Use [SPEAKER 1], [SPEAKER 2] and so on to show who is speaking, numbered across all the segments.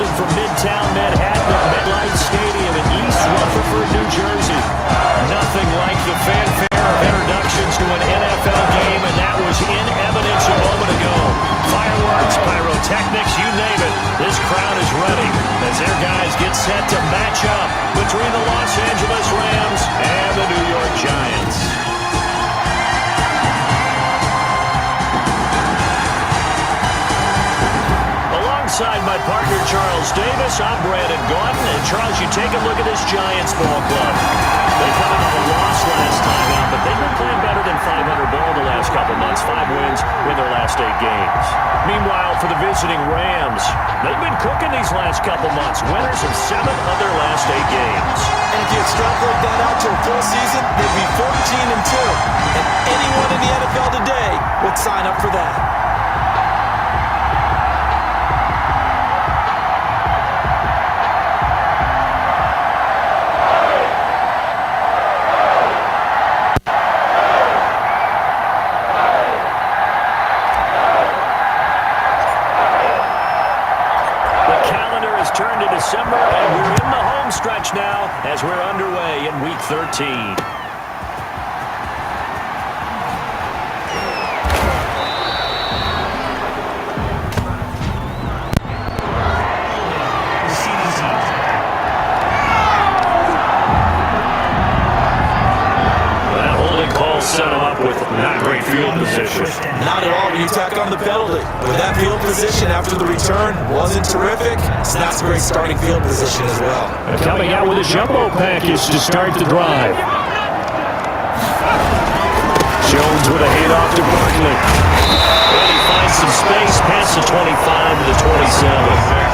[SPEAKER 1] Broadcasting from Midtown Manhattan at MetLife Stadium in East Rutherford, New Jersey. Nothing like the fanfare of introductions to an NFL game, and that was in evidence a moment ago. Fireworks, pyrotechnics, you name it. This crowd is ready as their guys get set to match up between the Los Angeles Rams and the New York Giants. Alongside my partner, Charles Davis, I'm Brandon Gordon. And, Charles, you take a look at this Giants ball club. They come out of a loss last time out, but they've been playing better than 500 ball the last couple months. 5 wins in their last 8 games. Meanwhile, for the visiting Rams, they've been cooking these last couple months. Winners of 7 of their last 8 games.
[SPEAKER 2] And if you extrapolate that out to a full season, they'd be 14-2. And anyone in the NFL today would sign up for that.
[SPEAKER 1] Turned to December, and we're in the home stretch now as we're underway in Week 13. That holding call set him up with not great field position.
[SPEAKER 2] Not at all when you tack on the penalty. With that field position after the return wasn't terrific, it's not a great starting field position as well.
[SPEAKER 1] And coming out with a jumbo package to start the drive. Jones with a handoff to Barkley. And he finds some space past the 25 to the 27.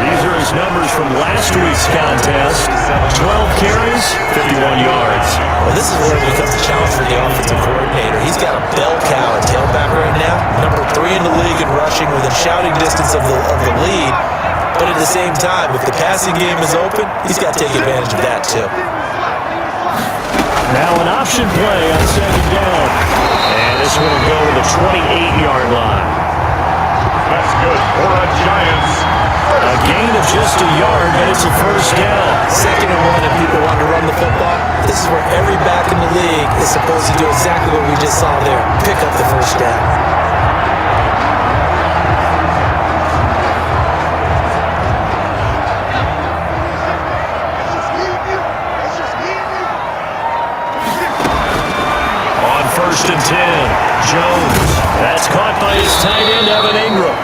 [SPEAKER 1] These are his numbers from last week's contest. 12 carries, 51 yards.
[SPEAKER 2] Well, this is where it becomes a challenge for the offensive coordinator. He's got a bell cow at tailback right now. Number 3 in the league in rushing within shouting distance of the lead. But at the same time, if the passing game is open, he's got to take advantage of that too.
[SPEAKER 1] Now an option play on 2nd down. And this one will go to the 28-yard line.
[SPEAKER 3] That's good for the Giants.
[SPEAKER 1] A gain of just a yard, but it's a first down.
[SPEAKER 2] 2nd and 1, and people want to run the football. This is where every back in the league is supposed to do exactly what we just saw there. Pick up the first down.
[SPEAKER 1] On 1st and 10, Jones. That's caught by his tight end, Evan Ingram.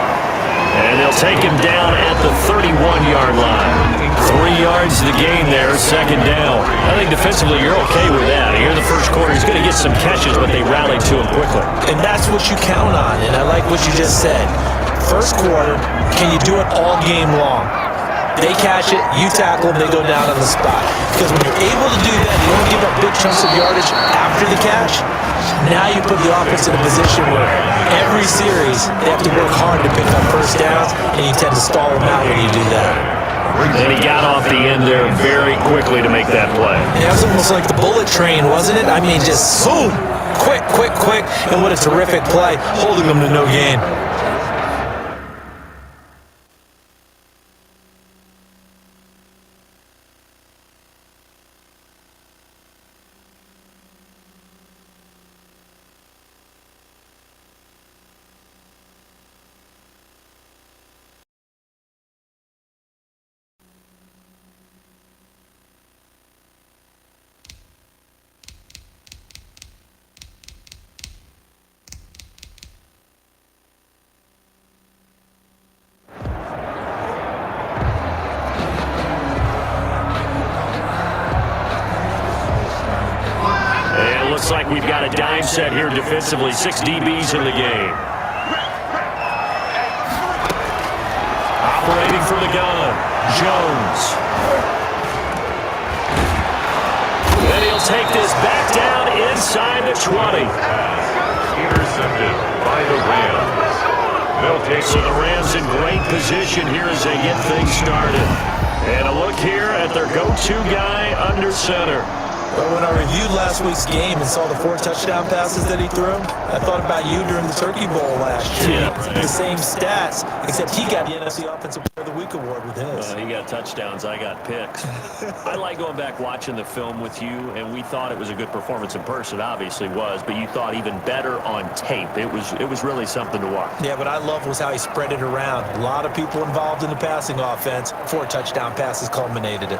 [SPEAKER 1] And they'll take him down at the 31-yard line. 3 yards to the gain there, 2nd down. I think defensively you're okay with that. Here in the first quarter, he's going to get some catches, but they rallied to him quickly.
[SPEAKER 2] And that's what you count on, and I like what you just said. First quarter, can you do it all game long? They catch it, you tackle them, they go down on the spot. Because when you're able to do that, you don't give up big chunks of yardage after the catch. Now you put the offense in a position where every series they have to work hard to pick up first downs, and you tend to stall them out when you do that.
[SPEAKER 1] And he got off the end there very quickly to make that play.
[SPEAKER 2] It was almost like the bullet train, wasn't it? I mean, just boom, quick, and what a terrific play, holding them to no gain.
[SPEAKER 1] Looks like we've got a dime set here defensively. 6 DBs in the game. Operating from the gun, Jones. And he'll take this back down inside the 20.
[SPEAKER 3] Intercepted by the Rams. They'll take
[SPEAKER 1] So the Rams in great position here as they get things started. And a look here at their go-to guy under center.
[SPEAKER 2] Well, when I reviewed last week's game and saw the 4 touchdown passes that he threw, I thought about you during the Turkey Bowl last year. The same stats, except he got the NFC Offensive Player of the Week award with his.
[SPEAKER 1] He got touchdowns, I got picks. I like going back watching the film with you, and we thought it was a good performance in person. Obviously was, but you thought even better on tape. It was really something to watch.
[SPEAKER 2] Yeah, what I loved was how he spread it around. A lot of people involved in the passing offense. 4 touchdown passes culminated it.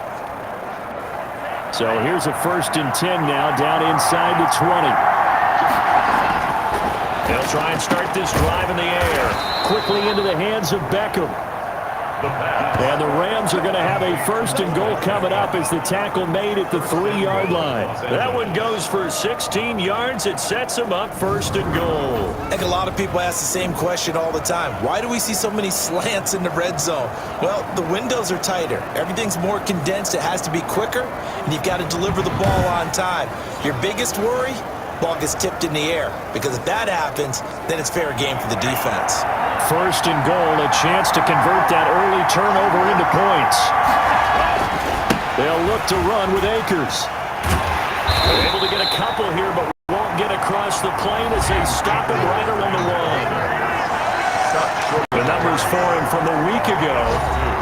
[SPEAKER 1] So here's a 1st and 10 now, down inside the 20. They'll try and start this drive in the air. Quickly into the hands of Beckham. And the Rams are going to have a 1st and goal coming up as the tackle made at the 3-yard line. That one goes for 16 yards. It sets them up 1st and goal.
[SPEAKER 2] I think a lot of people ask the same question all the time. Why do we see so many slants in the red zone? Well, the windows are tighter. Everything's more condensed. It has to be quicker, and you've got to deliver the ball on time. Your biggest worry? Ball gets tipped in the air, because if that happens, then it's fair game for the defense.
[SPEAKER 1] 1st and goal, a chance to convert that early turnover into points. They'll look to run with Akers. They're able to get a couple here, but won't get across the plane as they stop him right around the 1. The numbers for him from a week ago: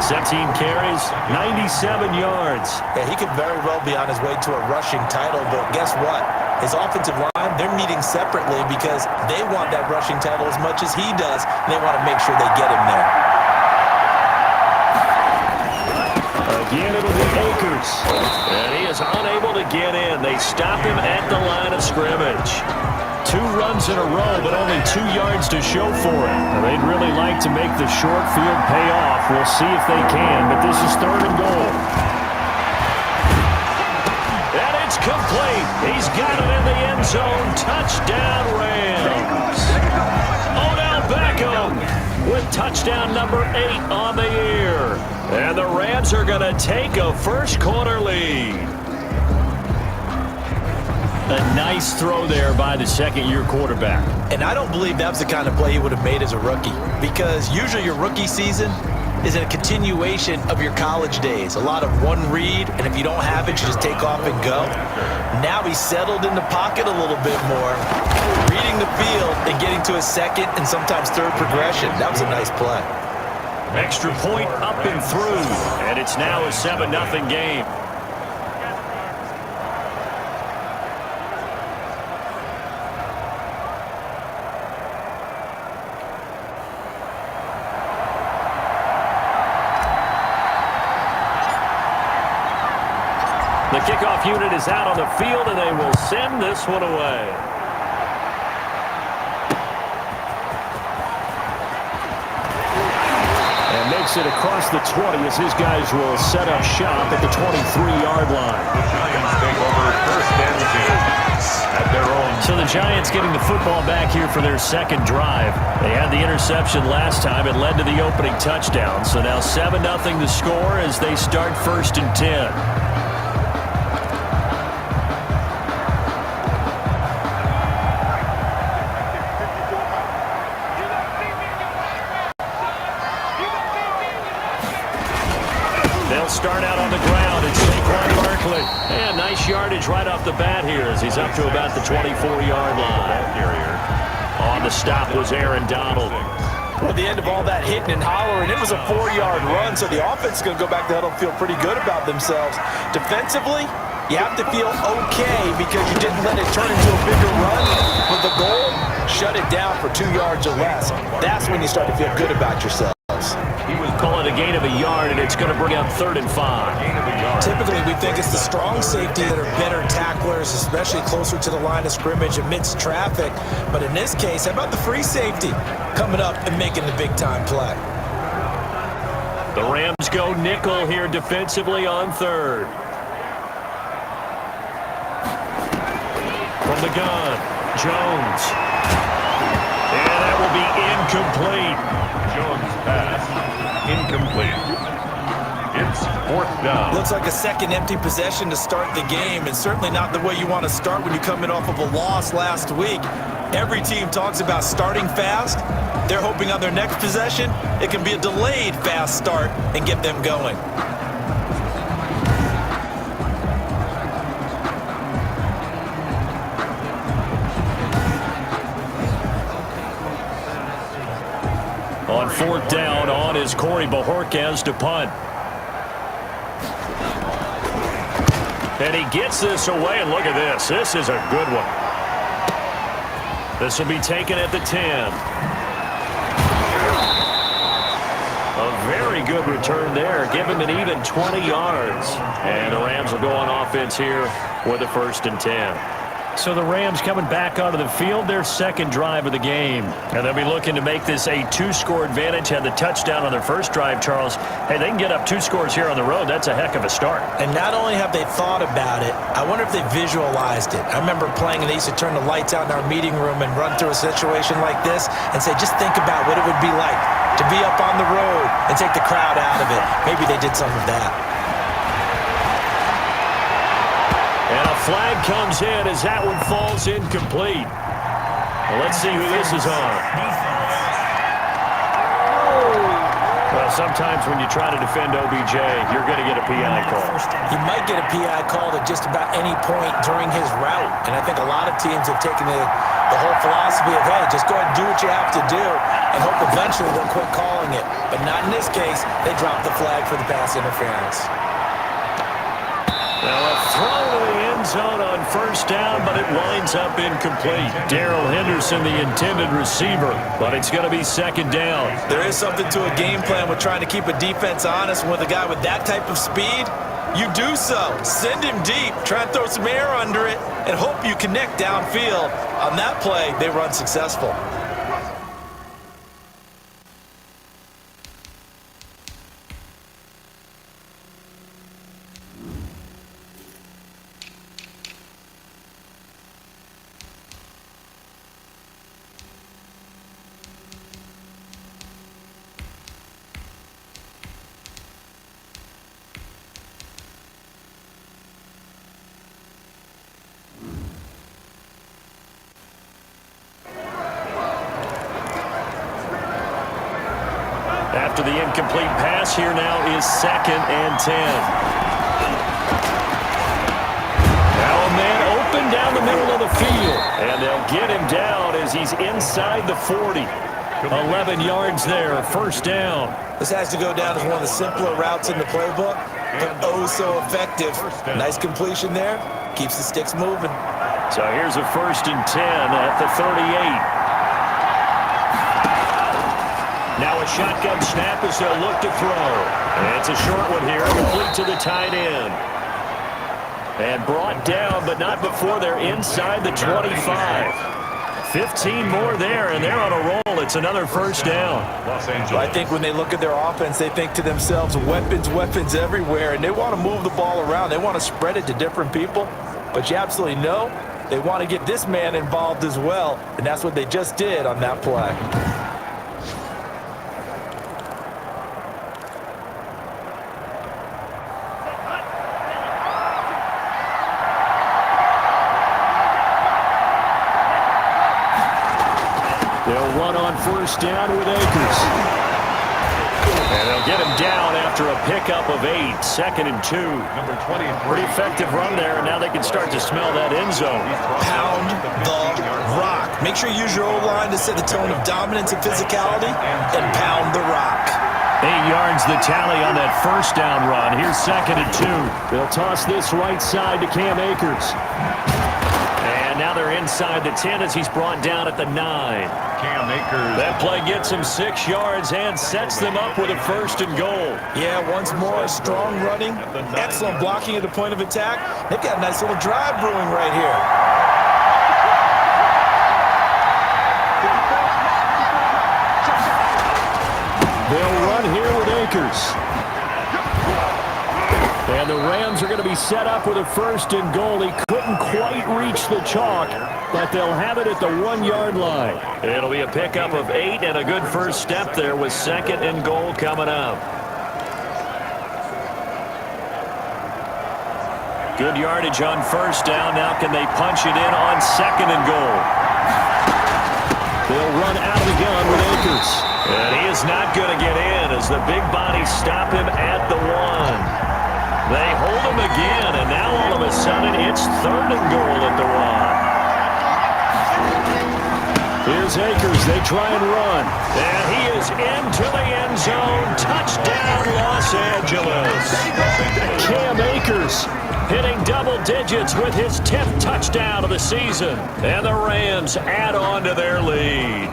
[SPEAKER 1] 17 carries, 97 yards.
[SPEAKER 2] Yeah, he could very well be on his way to a rushing title, but guess what? His offensive line, they're meeting separately because they want that rushing title as much as he does, and they want to make sure they get him there.
[SPEAKER 1] Again, it'll be Akers. And he is unable to get in. They stop him at the line of scrimmage. 2 runs in a row, but only 2 yards to show for it. They'd really like to make the short field pay off. We'll see if they can, but this is 3rd and goal. And it's complete. He's got it in the end zone. Touchdown, Rams. Odell Beckham with touchdown number 8 on the year. And the Rams are going to take a 1st quarter lead. A nice throw there by the 2nd-year quarterback.
[SPEAKER 2] And I don't believe that was the kind of play he would have made as a rookie, because usually your rookie season is a continuation of your college days. A lot of one read, and if you don't have it, you just take off and go. Now he's settled in the pocket a little bit more, reading the field and getting to a 2nd and sometimes 3rd progression. That was a nice play.
[SPEAKER 1] Extra point up and through, and it's now a 7-0 game. The kickoff unit is out on the field, and they will send this one away. And makes it across the 20 as his guys will set up shop at the 23-yard line.
[SPEAKER 3] The Giants take over 1st and 10 at their own.
[SPEAKER 1] So the Giants getting the football back here for their 2nd drive. They had the interception last time. It led to the opening touchdown. So now 7-0 the score as they start 1st and 10. Start out on the ground. It's Saquon Barkley. And nice yardage right off the bat here as he's up to about the 24-yard line. On the stop was Aaron Donald.
[SPEAKER 2] Well, at the end of all that hitting and hollering, it was a 4-yard run, so the offense is going to go back to the huddle and feel pretty good about themselves. Defensively, you have to feel okay because you didn't let it turn into a bigger run. But the goal, shut it down for 2 yards or less. That's when you start to feel good about yourself.
[SPEAKER 1] He was calling a gain of a yard, and it's going to bring up 3rd and 5.
[SPEAKER 2] Typically, we think it's the strong safety that are better tacklers, especially closer to the line of scrimmage amidst traffic. But in this case, how about the free safety coming up and making the big-time play?
[SPEAKER 1] The Rams go nickel here defensively on 3rd. From the gun, Jones. And that will be incomplete.
[SPEAKER 3] Jones' pass incomplete. It's 4th down.
[SPEAKER 2] Looks like a 2nd empty possession to start the game, and certainly not the way you want to start when you're coming off of a loss last week. Every team talks about starting fast. They're hoping on their next possession, it can be a delayed fast start and get them going.
[SPEAKER 1] On fourth down, on is Corey Bojorquez to punt. And he gets this away, and look at this. This is a good one. This will be taken at the 10. A very good return there. Give him an even 20 yards. And the Rams will go on offense here with a 1st and 10. So the Rams coming back onto the field, their second drive of the game. And they'll be looking to make this a 2-score advantage. Had the touchdown on their first drive, Charles. Hey, they can get up 2 scores here on the road. That's a heck of a start.
[SPEAKER 2] And not only have they thought about it, I wonder if they visualized it. I remember playing and they used to turn the lights out in our meeting room and run through a situation like this and say, just think about what it would be like to be up on the road and take the crowd out of it. Maybe they did some of that.
[SPEAKER 1] And a flag comes in as that one falls incomplete. Well, let's see who this is on. Well, sometimes when you try to defend OBJ, you're going to get a PI call.
[SPEAKER 2] You might get a PI call at just about any point during his route. And I think a lot of teams have taken the whole philosophy of, hey, just go ahead and do what you have to do and hope eventually they'll quit calling it. But not in this case. They dropped the flag for the pass interference.
[SPEAKER 1] Now a throw to the end zone on first down, but it winds up incomplete. Darrell Henderson, the intended receiver, but it's going to be 2nd down.
[SPEAKER 2] There is something to a game plan with trying to keep a defense honest. With a guy with that type of speed, you do so. Send him deep, try and throw some air under it, and hope you connect downfield. On that play, they were unsuccessful.
[SPEAKER 1] After the incomplete pass, here now is 2nd and 10. Now a man open down the middle of the field. And they'll get him down as he's inside the 40. 11 yards there, 1st down.
[SPEAKER 2] This has to go down as one of the simpler routes in the playbook, but oh so effective. Nice completion there. Keeps the sticks moving.
[SPEAKER 1] So here's a 1st and 10 at the 38. Now a shotgun snap as they'll look to throw. And it's a short one here, complete to the tight end. And brought down, but not before they're inside the 25. 15 more there, and they're on a roll. It's another 1st down.
[SPEAKER 2] I think when they look at their offense, they think to themselves, weapons everywhere, and they want to move the ball around. They want to spread it to different people. But you absolutely know they want to get this man involved as well, and that's what they just did on that play.
[SPEAKER 1] They'll run on 1st down with Akers. And they'll get him down after a pickup of 8. 2nd and 2.
[SPEAKER 3] Number 20.
[SPEAKER 1] Pretty effective run there, and now they can start to smell that end zone.
[SPEAKER 2] Pound the rock. Make sure you use your O-line to set the tone of dominance and physicality, and pound the rock.
[SPEAKER 1] 8 yards the tally on that 1st down run. Here's 2nd and 2. They'll toss this right side to Cam Akers. And now they're inside the 10 as he's brought down at the 9.
[SPEAKER 3] Cam Akers.
[SPEAKER 1] That play gets him 6 yards and sets them up with a 1st and goal.
[SPEAKER 2] Yeah, once more, strong running, excellent blocking at the point of attack. They've got a nice little drive brewing right here.
[SPEAKER 1] They'll run here with Akers. And the Rams are going to be set up with a 1st and goal. He couldn't quite reach the chalk, but they'll have it at the 1-yard line. It'll be a pickup of 8 and a good first step there with 2nd and goal coming up. Good yardage on 1st down. Now can they punch it in on 2nd and goal? They'll run out of the gun with Akers. And he is not going to get in as the big bodies stop him at the 1. They hold him again, and now all of a sudden it's 3rd and goal at the 1. Here's Akers. They try and run. And he is into the end zone. Touchdown, Los Angeles. Cam Akers hitting double digits with his 10th touchdown of the season. And the Rams add on to their lead.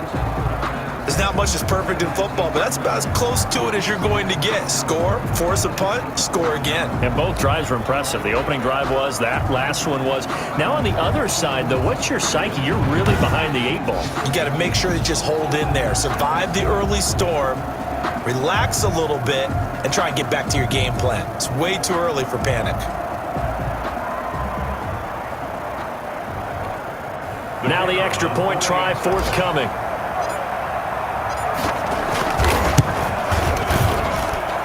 [SPEAKER 2] There's not much that's perfect in football, but that's about as close to it as you're going to get. Score, force a punt, score again.
[SPEAKER 1] And both drives were impressive. The opening drive was, that last one was. Now on the other side, though, what's your psyche? You're really behind the 8 ball.
[SPEAKER 2] You got to make sure you just hold in there. Survive the early storm, relax a little bit, and try and get back to your game plan. It's way too early for panic.
[SPEAKER 1] Now the extra point try forthcoming.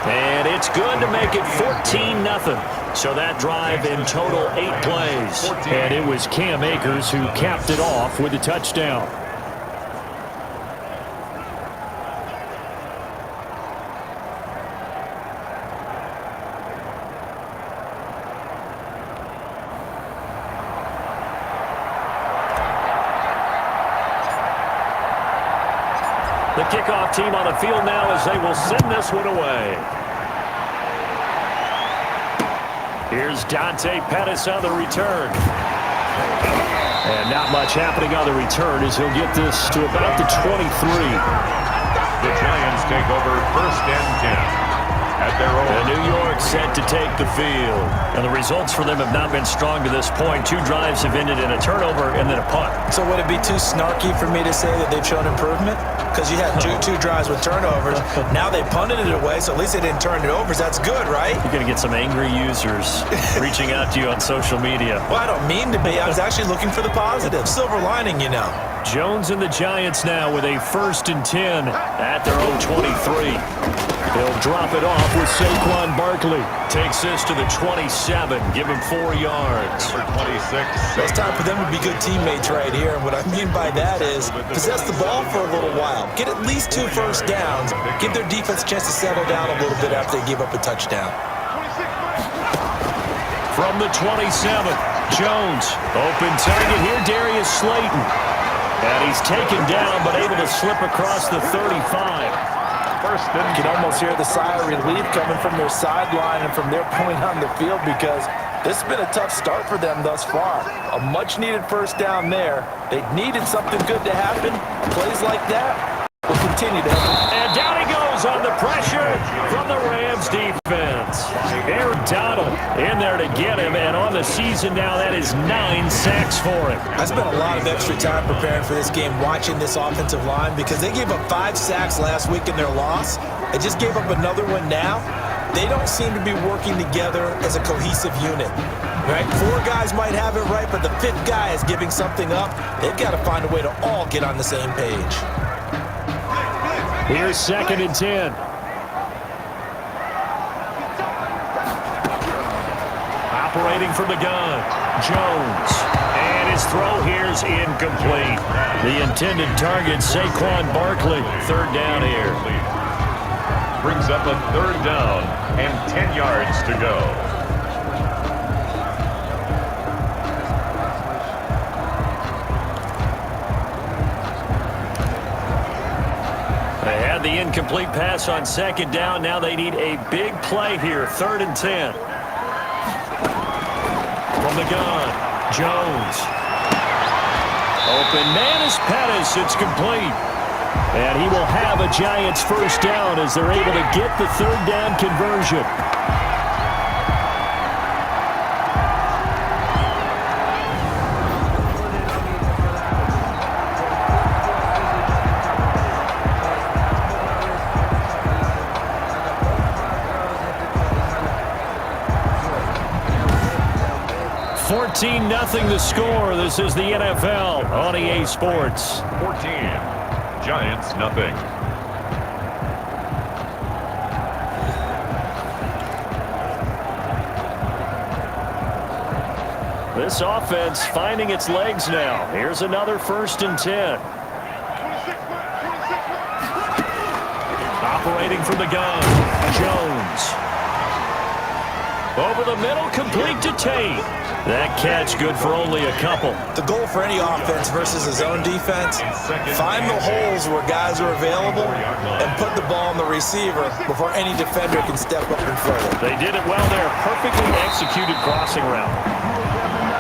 [SPEAKER 1] And it's good to make it 14-0. So that drive in total 8 plays. And it was Cam Akers who capped it off with a touchdown. The kickoff team on the field now as they will send this one away. Here's Dante Pettis on the return. And not much happening on the return as he'll get this to about the 23.
[SPEAKER 3] The Giants take over 1st and 10. At their own.
[SPEAKER 1] And New York set to take the field. And the results for them have not been strong to this point. 2 drives have ended in a turnover and then a punt.
[SPEAKER 2] So would it be too snarky for me to say that they've shown improvement? Because you had two drives with turnovers. Now they punted it away, so at least they didn't turn it over. That's good, right?
[SPEAKER 1] You're going to get some angry users reaching out to you on social media.
[SPEAKER 2] Well, I don't mean to be. I was actually looking for the positive. Silver lining, you know.
[SPEAKER 1] Jones and the Giants now with a 1st and 10 at their own 23. They'll drop it off with Saquon Barkley. Takes this to the 27. Give him 4 yards.
[SPEAKER 3] Number 26.
[SPEAKER 2] It's time for them to be good teammates right here. And what I mean by that is possess the ball for a little while. Get at least 2 first downs. Give their defense a chance to settle down a little bit after they give up a touchdown.
[SPEAKER 1] From the 27, Jones. Open target here, Darius Slayton. And he's taken down but able to slip across the 35.
[SPEAKER 2] You can almost hear the sigh of relief coming from their sideline and from their point on the field because this has been a tough start for them thus far. A much-needed first down there. They needed something good to happen. Plays like that will continue to happen.
[SPEAKER 1] And down he goes on the pressure from the Rams defense. Aaron Donald in there to get him, and on the season now, that is 9 sacks for him.
[SPEAKER 2] I spent a lot of extra time preparing for this game, watching this offensive line, because they gave up 5 sacks last week in their loss. They just gave up another one now. They don't seem to be working together as a cohesive unit. Right? 4 guys might have it right, but the 5th guy is giving something up. They've got to find a way to all get on the same page.
[SPEAKER 1] Here's 2nd and 10. Operating from the gun, Jones. And his throw here's incomplete. The intended target, Saquon Barkley. 3rd down here.
[SPEAKER 3] Brings up a 3rd down and 10 yards to go.
[SPEAKER 1] They had the incomplete pass on 2nd down. Now they need a big play here. 3rd and 10. From the gun, Jones. Open man is Pettis. It's complete. And he will have a Giants first down as they're able to get the 3rd down conversion. Nothing the score. This is the NFL on EA Sports.
[SPEAKER 3] 14. Giants nothing.
[SPEAKER 1] This offense finding its legs now. Here's another 1st and 10. Operating from the gun, Jones. Over the middle, complete to Tate. That catch good for only a couple.
[SPEAKER 2] The goal for any offense versus his own defense, find the holes where guys are available and put the ball on the receiver before any defender can step up and further.
[SPEAKER 1] They did it well there. Perfectly executed crossing route.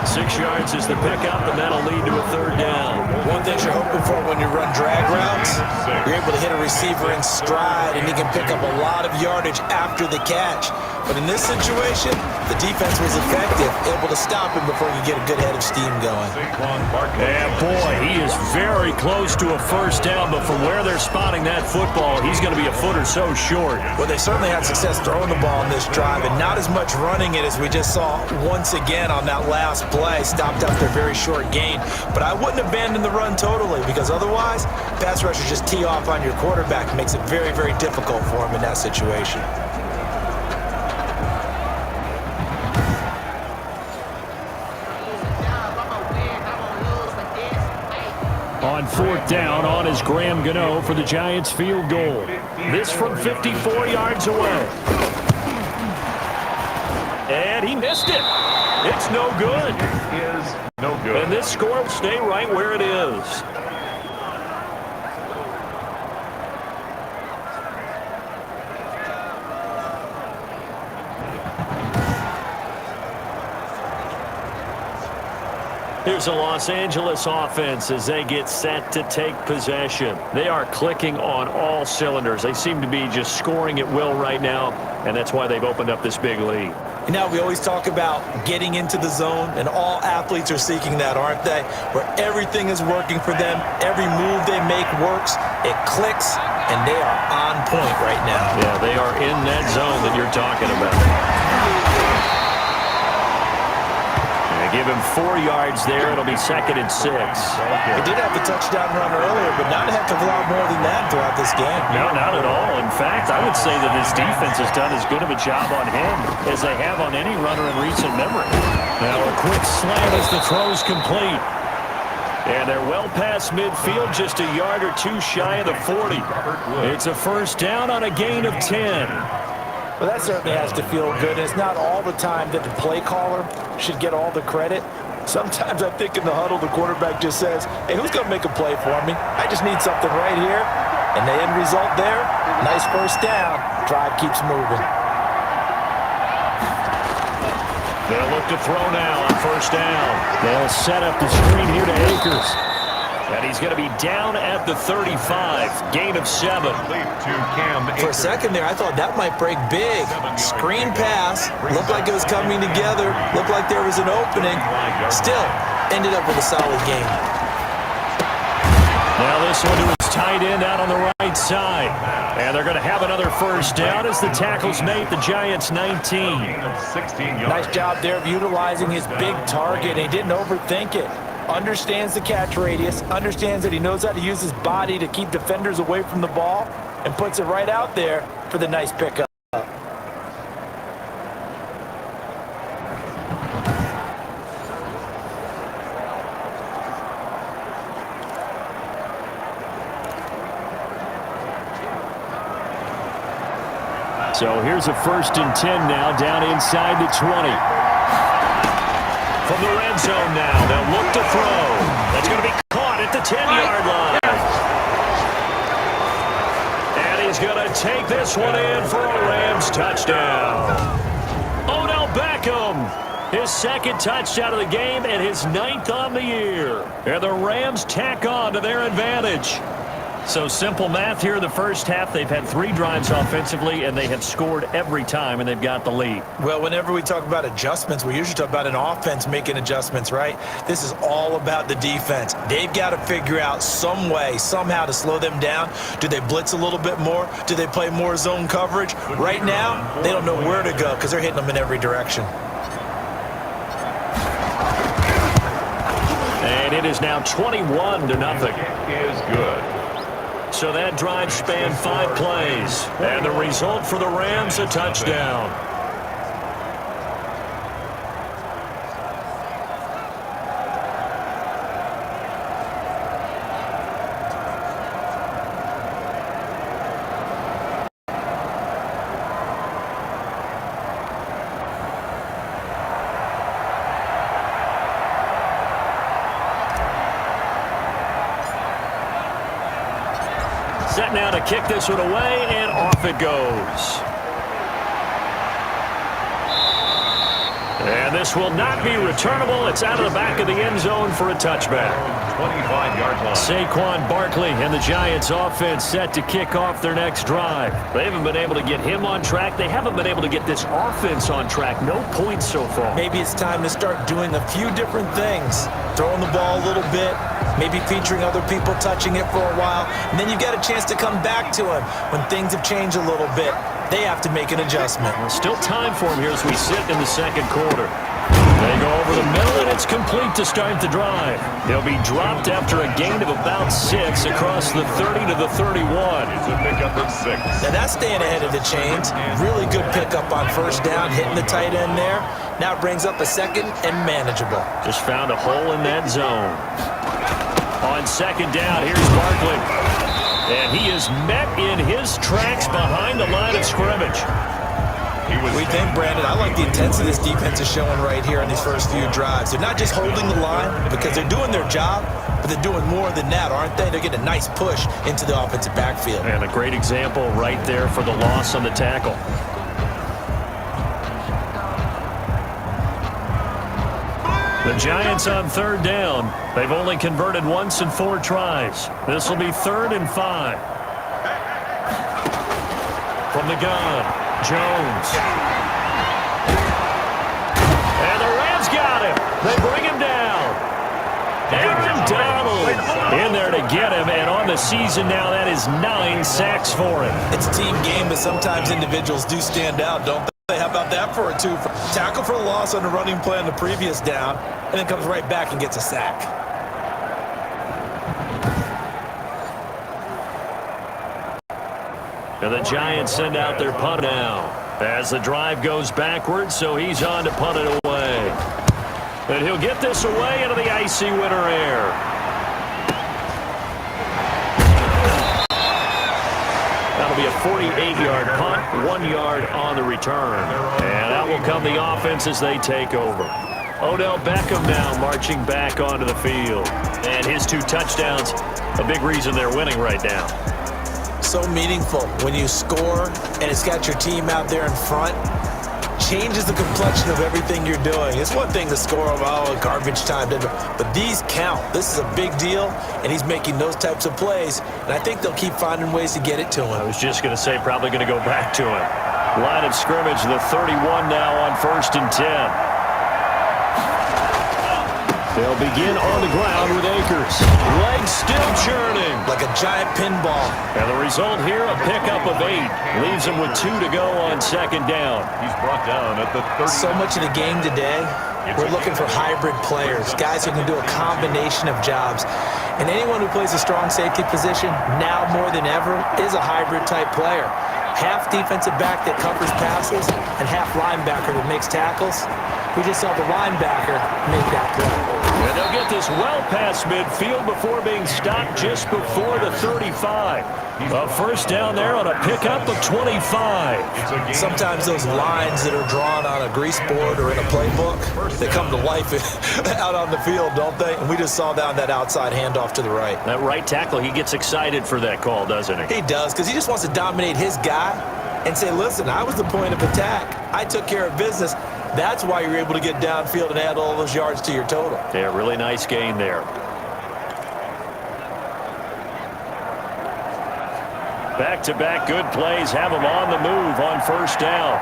[SPEAKER 1] 6 yards is the pickup, and that'll lead to a 3rd down.
[SPEAKER 2] One thing you're hoping for when you run drag routes, you're able to hit a receiver in stride, and he can pick up a lot of yardage after the catch. But in this situation, the defense was effective, able to stop him before you get a good head of steam going.
[SPEAKER 1] And boy, he is very close to a 1st down, but from where they're spotting that football, he's going to be a foot or so short.
[SPEAKER 2] Well, they certainly had success throwing the ball on this drive, and not as much running it as we just saw once again on that last play. Stopped after a very short gain. But I wouldn't abandon the run totally, because otherwise, pass rushers just tee off on your quarterback. It makes it very, very difficult for him in that situation.
[SPEAKER 1] On 4th down, on is Graham Gano for the Giants field goal. This from 54 yards away. And he missed it. It's no good.
[SPEAKER 3] It is no good.
[SPEAKER 1] And this score will stay right where it is. Here's the Los Angeles offense as they get set to take possession. They are clicking on all cylinders. They seem to be just scoring at will right now, and that's why they've opened up this big lead.
[SPEAKER 2] You know, we always talk about getting into the zone, and all athletes are seeking that, aren't they? Where everything is working for them, every move they make works, it clicks, and they are on point right now.
[SPEAKER 1] Yeah, they are in that zone that you're talking about. Give him 4 yards there. It'll be 2nd and 6.
[SPEAKER 2] He did have the touchdown run earlier, but not a heck of a lot more than that throughout this game.
[SPEAKER 1] No, not at all. In fact, I would say that this defense has done as good of a job on him as they have on any runner in recent memory. Now a quick slant as the throw's complete. And they're well past midfield, just a yard or 2 shy of the 40. It's a 1st down on a gain of 10.
[SPEAKER 2] Well, that certainly has to feel good. It's not all the time that the play caller should get all the credit. Sometimes I think in the huddle, the quarterback just says, hey, who's going to make a play for me? I just need something right here. And the end result there, nice 1st down. Drive keeps moving.
[SPEAKER 1] They'll look to throw now on 1st down. They'll set up the screen here to Akers. And he's going to be down at the 35. Gain of 7.
[SPEAKER 2] For a second there, I thought that might break big. Screen pass. Looked like it was coming together. Looked like there was an opening. Still, ended up with a solid game.
[SPEAKER 1] Now this one to his tight end out on the right side. And they're going to have another 1st down as the tackle's made the Giants 19.
[SPEAKER 2] Nice job there of utilizing his big target. He didn't overthink it. Understands the catch radius, understands that he knows how to use his body to keep defenders away from the ball, and puts it right out there for the nice pickup.
[SPEAKER 1] So here's a 1st and 10 now, down inside the 20. From the red zone now, they'll look to throw. That's going to be caught at the 10-yard line. And he's going to take this one in for a Rams touchdown. Odell Beckham, his 2nd touchdown of the game and his 9th on the year. And the Rams tack on to their advantage. So simple math here in the 1st half. They've had 3 drives offensively, and they have scored every time, and they've got the lead.
[SPEAKER 2] Well, whenever we talk about adjustments, we usually talk about an offense making adjustments, right? This is all about the defense. They've got to figure out some way, somehow to slow them down. Do they blitz a little bit more? Do they play more zone coverage? Right now, they don't know where to go because they're hitting them in every direction.
[SPEAKER 1] And it is now 21-0.
[SPEAKER 3] It is good.
[SPEAKER 1] So that drive spanned 5 plays. And the result for the Rams, a touchdown. to kick this one away, and off it goes. And this will not be returnable. It's out of the back of the end zone for a touchback.
[SPEAKER 3] 25-yard line.
[SPEAKER 1] Saquon Barkley and the Giants offense set to kick off their next drive. They haven't been able to get him on track. They haven't been able to get this offense on track. No points so far.
[SPEAKER 2] Maybe it's time to start doing a few different things. Throwing the ball a little bit, maybe featuring other people touching it for a while, and then you've got a chance to come back to him when things have changed a little bit. They have to make an adjustment.
[SPEAKER 1] Well, still time for him here as we sit in the second quarter. They go over the middle, and it's complete to start the drive. They'll be dropped after a gain of about 6 across the 30 to the 31.
[SPEAKER 3] It's a pickup of 6.
[SPEAKER 2] Now that's staying ahead of the chains. Really good pickup on first down, hitting the tight end there. Now it brings up a second and manageable.
[SPEAKER 1] Just found a hole in that zone. On second down, here's Barkley. And he is met in his tracks behind the line of scrimmage.
[SPEAKER 2] We think, Brandon, I like the intensity this defense is showing right here in these first few drives. They're not just holding the line because they're doing their job, but they're doing more than that, aren't they? They're getting a nice push into the offensive backfield.
[SPEAKER 1] And a great example right there for the loss on the tackle. The Giants on third down. They've only converted once in 4 tries. This will be 3rd and 5. From the gun, Jones. And the Rams got him. They bring him down. Aaron Donald in there to get him. And on the season now, that is 9 sacks for him.
[SPEAKER 2] It's a team game, but sometimes individuals do stand out, don't they? How about that for a 2? Tackle for a loss on the running play on the previous down, and then comes right back and gets a sack.
[SPEAKER 1] And the Giants send out their punt now as the drive goes backwards, so he's on to punt it away. And he'll get this away into the icy winter air. That'll be a 48-yard punt, 1 yard on the return. And out will come the offense as they take over. Odell Beckham now marching back onto the field. And his 2 touchdowns, a big reason they're winning right now.
[SPEAKER 2] So meaningful when you score and it's got your team out there in front. Changes the complexion of everything you're doing. It's one thing to score garbage time, but these count. This is a big deal, and he's making those types of plays, and I think they'll keep finding ways to get it to him.
[SPEAKER 1] I was just going to say probably going to go back to him. Line of scrimmage, the 31 now on 1st and 10. They'll begin on the ground with Akers. Legs still churning.
[SPEAKER 2] Like a giant pinball.
[SPEAKER 1] And the result here, a pickup of 8. Leaves him with 2 to go on second down.
[SPEAKER 3] He's brought down at the 30.
[SPEAKER 2] So much of the game today, we're looking for hybrid players, guys who can do a combination of jobs. And anyone who plays a strong safety position, now more than ever, is a hybrid type player. Half defensive back that covers passes and half linebacker that makes tackles. We just saw the linebacker make that play.
[SPEAKER 1] And they'll get this well past midfield before being stopped just before the 35. A first down there on a pickup of 25.
[SPEAKER 2] Sometimes those lines that are drawn on a grease board or in a playbook, they come to life out on the field, don't they? And we just saw down that outside handoff to the right.
[SPEAKER 1] That right tackle, he gets excited for that call, doesn't he?
[SPEAKER 2] He does, because he just wants to dominate his guy and say, listen, I was the point of attack. I took care of business. That's why you're able to get downfield and add all those yards to your total.
[SPEAKER 1] Yeah, really nice gain there. Back-to-back good plays have him on the move on first down.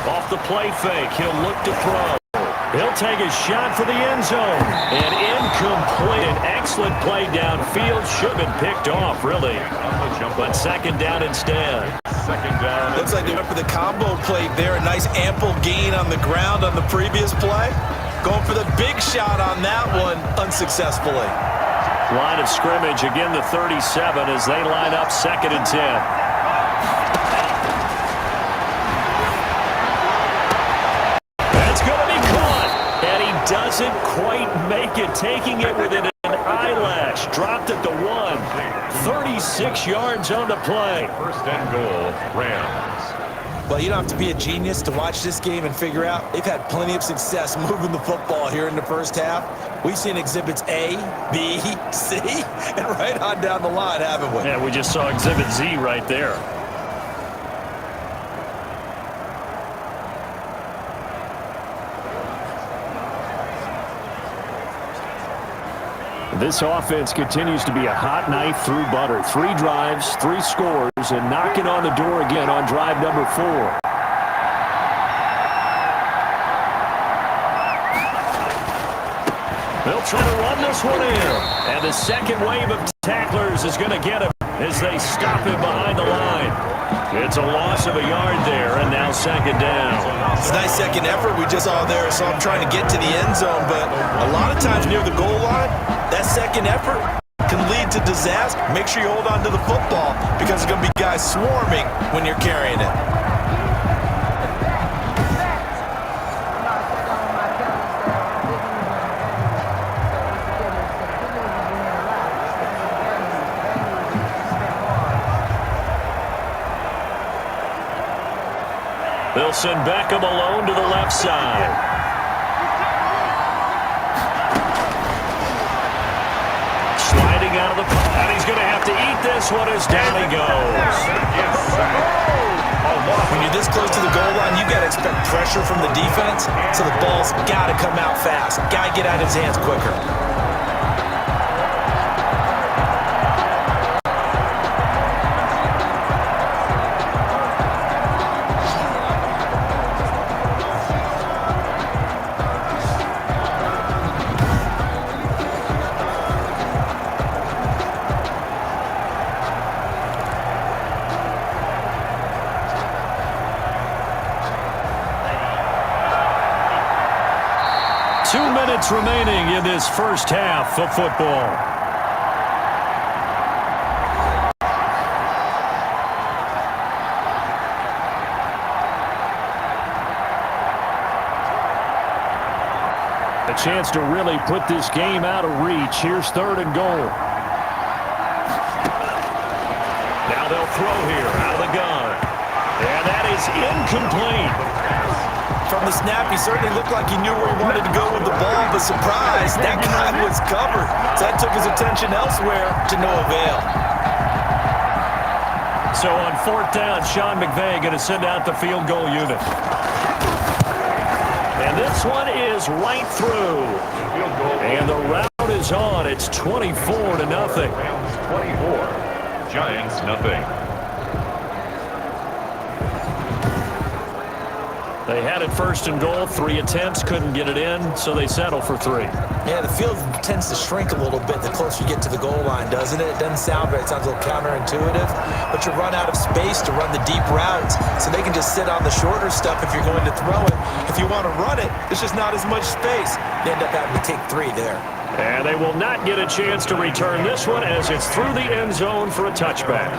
[SPEAKER 1] Off the play fake, he'll look to throw. He'll take a shot for the end zone. And incomplete. An excellent play downfield. Should have been picked off, really. But second down instead.
[SPEAKER 3] Second down.
[SPEAKER 2] Looks like they went for the combo plate there. A nice ample gain on the ground on the previous play. Going for the big shot on that one unsuccessfully.
[SPEAKER 1] Line of scrimmage, again the 37 as they line up 2nd and 10. Doesn't quite make it, taking it within an eyelash. Dropped at the 1. 36 yards on the play.
[SPEAKER 3] First and goal, Rams.
[SPEAKER 2] Well, you don't have to be a genius to watch this game and figure out they've had plenty of success moving the football here in the first half. We've seen exhibits A, B, C, and right on down the line, haven't we?
[SPEAKER 1] Yeah, we just saw exhibit Z right there. This offense continues to be a hot knife through butter. 3 drives, 3 scores, and knocking on the door again on drive number 4. They'll try to run this one in. And the second wave of tacklers is going to get him as they stop him behind the line. It's a loss of a yard there, and now second down.
[SPEAKER 2] It's a nice second effort we just saw there. So I'm trying to get to the end zone, but a lot of times near the goal line, that second effort can lead to disaster. Make sure you hold on to the football because there's going to be guys swarming when you're carrying it.
[SPEAKER 1] They'll send Beckham alone to the left side. Sliding out of the pocket. And he's going to have to eat this one as down he goes.
[SPEAKER 2] When you're this close to the goal line, you got to expect pressure from the defense, so the ball's got to come out fast. Got to get out of his hands quicker.
[SPEAKER 1] 2 minutes remaining in this first half of football. A chance to really put this game out of reach. Here's 3rd and goal. Now they'll throw here out of the gun. And that is incomplete.
[SPEAKER 2] From the snap, he certainly looked like he knew where he wanted to go with the ball, but surprise, that guy was covered. So that took his attention elsewhere to no avail.
[SPEAKER 1] So on 4th down, Sean McVay going to send out the field goal unit. And this one is right through. And the route is on. It's 24-0.
[SPEAKER 3] 24. Giants, nothing.
[SPEAKER 1] They had it 1st and goal. 3 attempts, couldn't get it in, so they settle for 3.
[SPEAKER 2] Yeah, the field tends to shrink a little bit the closer you get to the goal line, doesn't it? It doesn't sound right. It sounds a little counterintuitive. But you run out of space to run the deep routes, so they can just sit on the shorter stuff if you're going to throw it. If you want to run it, there's just not as much space. You end up having to take 3 there.
[SPEAKER 1] And they will not get a chance to return this one as it's through the end zone for a touchback.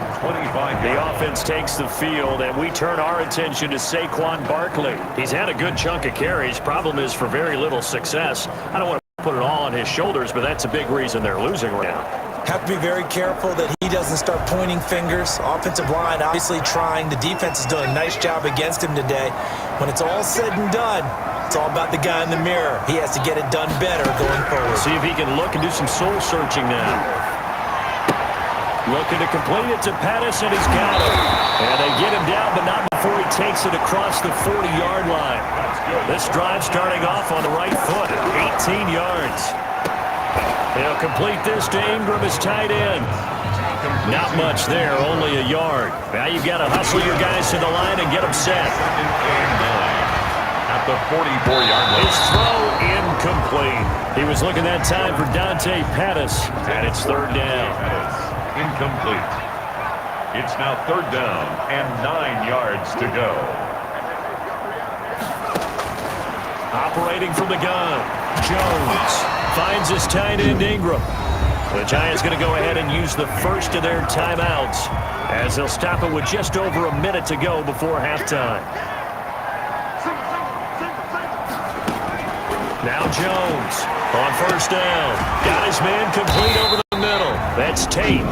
[SPEAKER 1] The offense takes the field, and we turn our attention to Saquon Barkley. He's had a good chunk of carries. Problem is for very little success. I don't want to put it all on his shoulders, but that's a big reason they're losing right now.
[SPEAKER 2] Have to be very careful that he doesn't start pointing fingers. Offensive line obviously trying. The defense is doing a nice job against him today. When it's all said and done, it's all about the guy in the mirror. He has to get it done better going forward.
[SPEAKER 1] See if he can look and do some soul searching now. Looking to complete it to Pettis, and he's got it. And they get him down, but not before he takes it across the 40-yard line. This drive starting off on the right foot, 18 yards. He'll complete this to Ingram as tight end. Not much there, only a yard. Now you've got to hustle your guys to the line and get them set.
[SPEAKER 3] At the 44-yard line.
[SPEAKER 1] His throw incomplete. He was looking that time for Dante Pettis, and it's 3rd down.
[SPEAKER 3] Incomplete. It's now 3rd down and 9 yards to go.
[SPEAKER 1] Operating from the gun, Jones finds his tight end Ingram. The Giants going to go ahead and use the first of their timeouts as they'll stop it with just over a minute to go before halftime. Now Jones on 1st down. Got his man complete over the middle. That's Tate.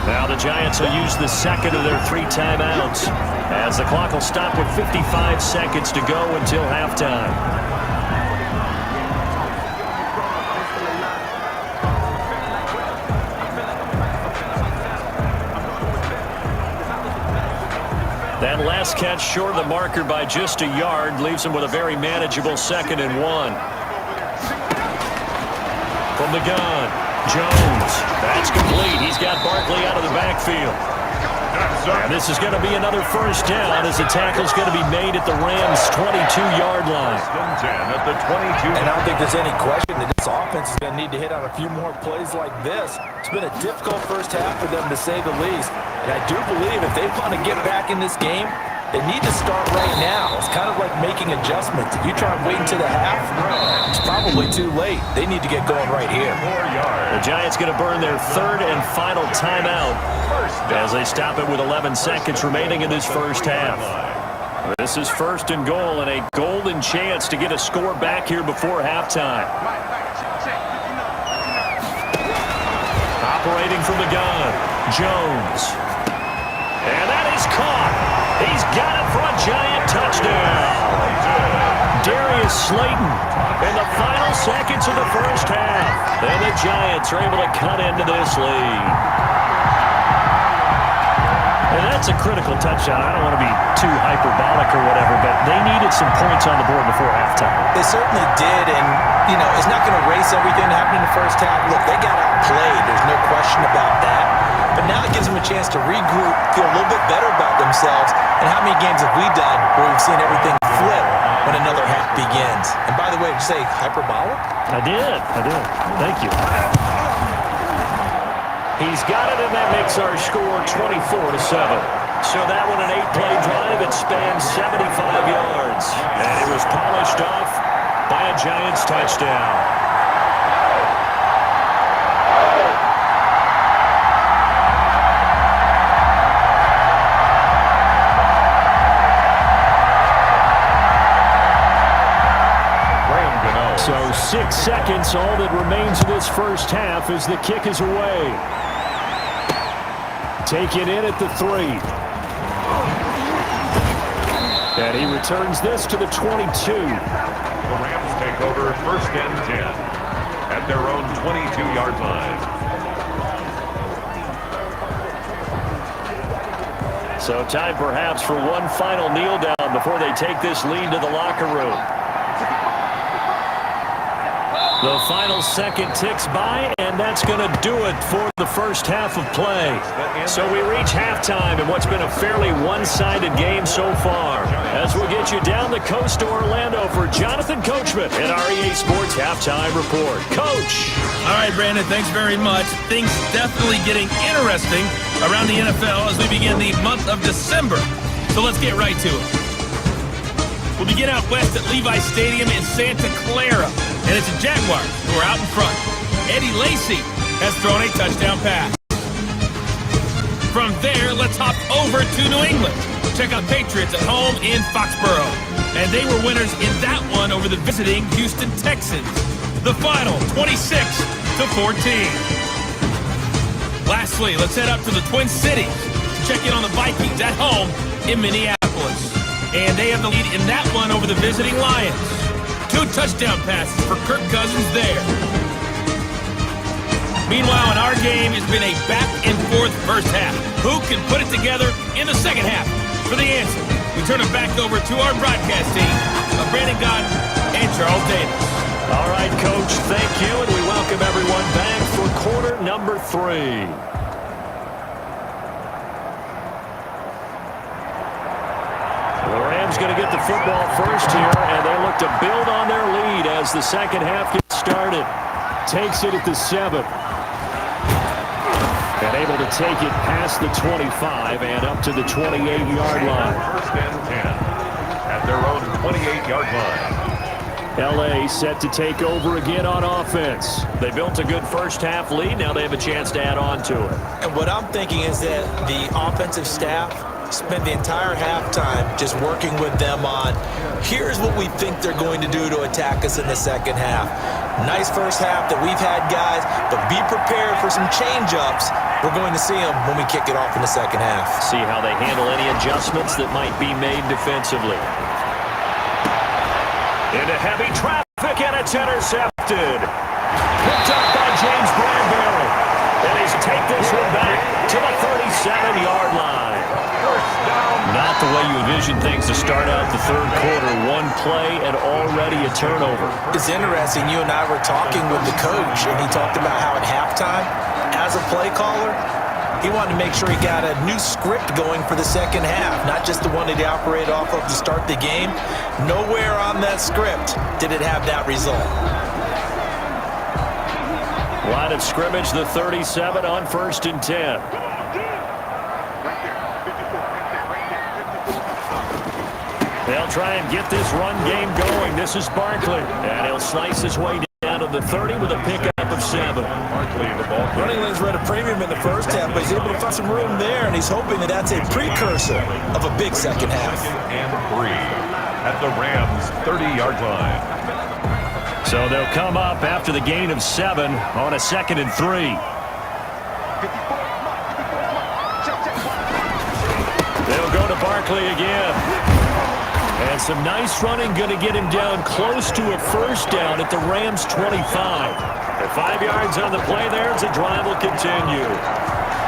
[SPEAKER 1] Now the Giants will use the second of their 3 timeouts as the clock will stop with 55 seconds to go until halftime. That last catch short of the marker by just a yard leaves him with a very manageable 2nd and 1. From the gun, Jones. That's complete. He's got Barkley out of the backfield. And this is going to be another first down as the tackle's going to be made at the Rams' 22-yard line.
[SPEAKER 3] At the 22.
[SPEAKER 2] And I don't think there's any question that this offense is going to need to hit on a few more plays like this. It's been a difficult first half for them, to say the least. And I do believe if they want to get back in this game, they need to start right now. It's kind of like making adjustments. If you try and wait until the half, it's probably too late. They need to get going right here.
[SPEAKER 1] The Giants going to burn their 3rd and final timeout as they stop it with 11 seconds remaining in this first half. This is 1st and goal and a golden chance to get a score back here before halftime. Operating from the gun, Jones. And that is caught. He's got it for a Giant touchdown. Darius Slayton in the final seconds of the first half. And the Giants are able to cut into this lead. And that's a critical touchdown. I don't want to be too hyperbolic or whatever, but they needed some points on the board before halftime.
[SPEAKER 2] They certainly did, and, you know, it's not going to erase everything that happened in the first half. Look, they got outplayed. There's no question about that. But now it gives them a chance to regroup, feel a little bit better about themselves. And how many games have we done where we've seen everything flip when another half begins? And by the way, did you say hyperbolic?
[SPEAKER 1] I did. Thank you. He's got it, and that makes our score 24-7. So that one, an 8-play drive. It spans 75 yards. And it was polished off by a Giants touchdown. So 6 seconds, all that remains of this first half as the kick is away. Take it in at the 3. And he returns this to the 22.
[SPEAKER 3] The Rams take over 1st and 10 at their own 22-yard line.
[SPEAKER 1] So time perhaps for one final kneel down before they take this lead to the locker room. The final second ticks by, and that's going to do it for the first half of play. So we reach halftime in what's been a fairly one-sided game so far. As we'll get you down the coast to Orlando for Jonathan Coachman at our EA Sports Halftime Report. Coach!
[SPEAKER 4] All right, Brandon, thanks very much. Things definitely getting interesting around the NFL as we begin the month of December. So let's get right to it. We'll begin out west at Levi Stadium in Santa Clara. And it's the Jaguars who are out in front. Eddie Lacy has thrown a touchdown pass. From there, let's hop over to New England. Check out Patriots at home in Foxborough. And they were winners in that one over the visiting Houston Texans. The final, 26-14. Lastly, let's head up to the Twin Cities to check in on the Vikings at home in Minneapolis. And they have the lead in that one over the visiting Lions. 2 touchdown passes for Kirk Cousins there. Meanwhile, in our game, it's been a back-and-forth first half. Who can put it together in the second half? For the answer, we turn it back over to our broadcast team of Brandon Gott and Charles Davis.
[SPEAKER 1] All right, Coach, thank you, and we welcome everyone back for quarter number 3. The Rams going to get the football first here, and they look to build on their lead as the second half gets started. Takes it at the 7. And able to take it past the 25 and up to the 28-yard line.
[SPEAKER 3] 1st and 10 at their own 28-yard line.
[SPEAKER 1] L.A. set to take over again on offense. They built a good first half lead. Now they have a chance to add on to it.
[SPEAKER 2] And what I'm thinking is that the offensive staff spent the entire halftime just working with them on, here's what we think they're going to do to attack us in the second half. Nice first half that we've had, guys, but be prepared for some change-ups We're going to see them when we kick it off in the second half.
[SPEAKER 1] See how they handle any adjustments that might be made defensively. Into heavy traffic, and it's intercepted. Picked up by James Bradbury. And he's take this one back to the 37-yard line. First down. Not the way you envision things to start out the third quarter. One play and already a turnover.
[SPEAKER 2] It's interesting. You and I were talking with the coach, and he talked about how at halftime, as a play caller, he wanted to make sure he got a new script going for the second half, not just the one that he operated off of to start the game. Nowhere on that script did it have that result.
[SPEAKER 1] Line of scrimmage, the 37 on 1st and 10. They'll try and get this run game going. This is Barkley, and he'll slice his way down to the 30 with a pickup of 7.
[SPEAKER 3] Barkley, the ball.
[SPEAKER 2] Running lanes were at a premium in the first half, but he's able to find some room there, and he's hoping that that's a precursor of a big second half.
[SPEAKER 3] And 3 at the Rams' 30-yard line.
[SPEAKER 1] So they'll come up after the gain of 7 on a 2nd and 3. They'll go to Barkley again. And some nice running, going to get him down close to a first down at the Rams' 25. At 5 yards on the play there as the drive will continue.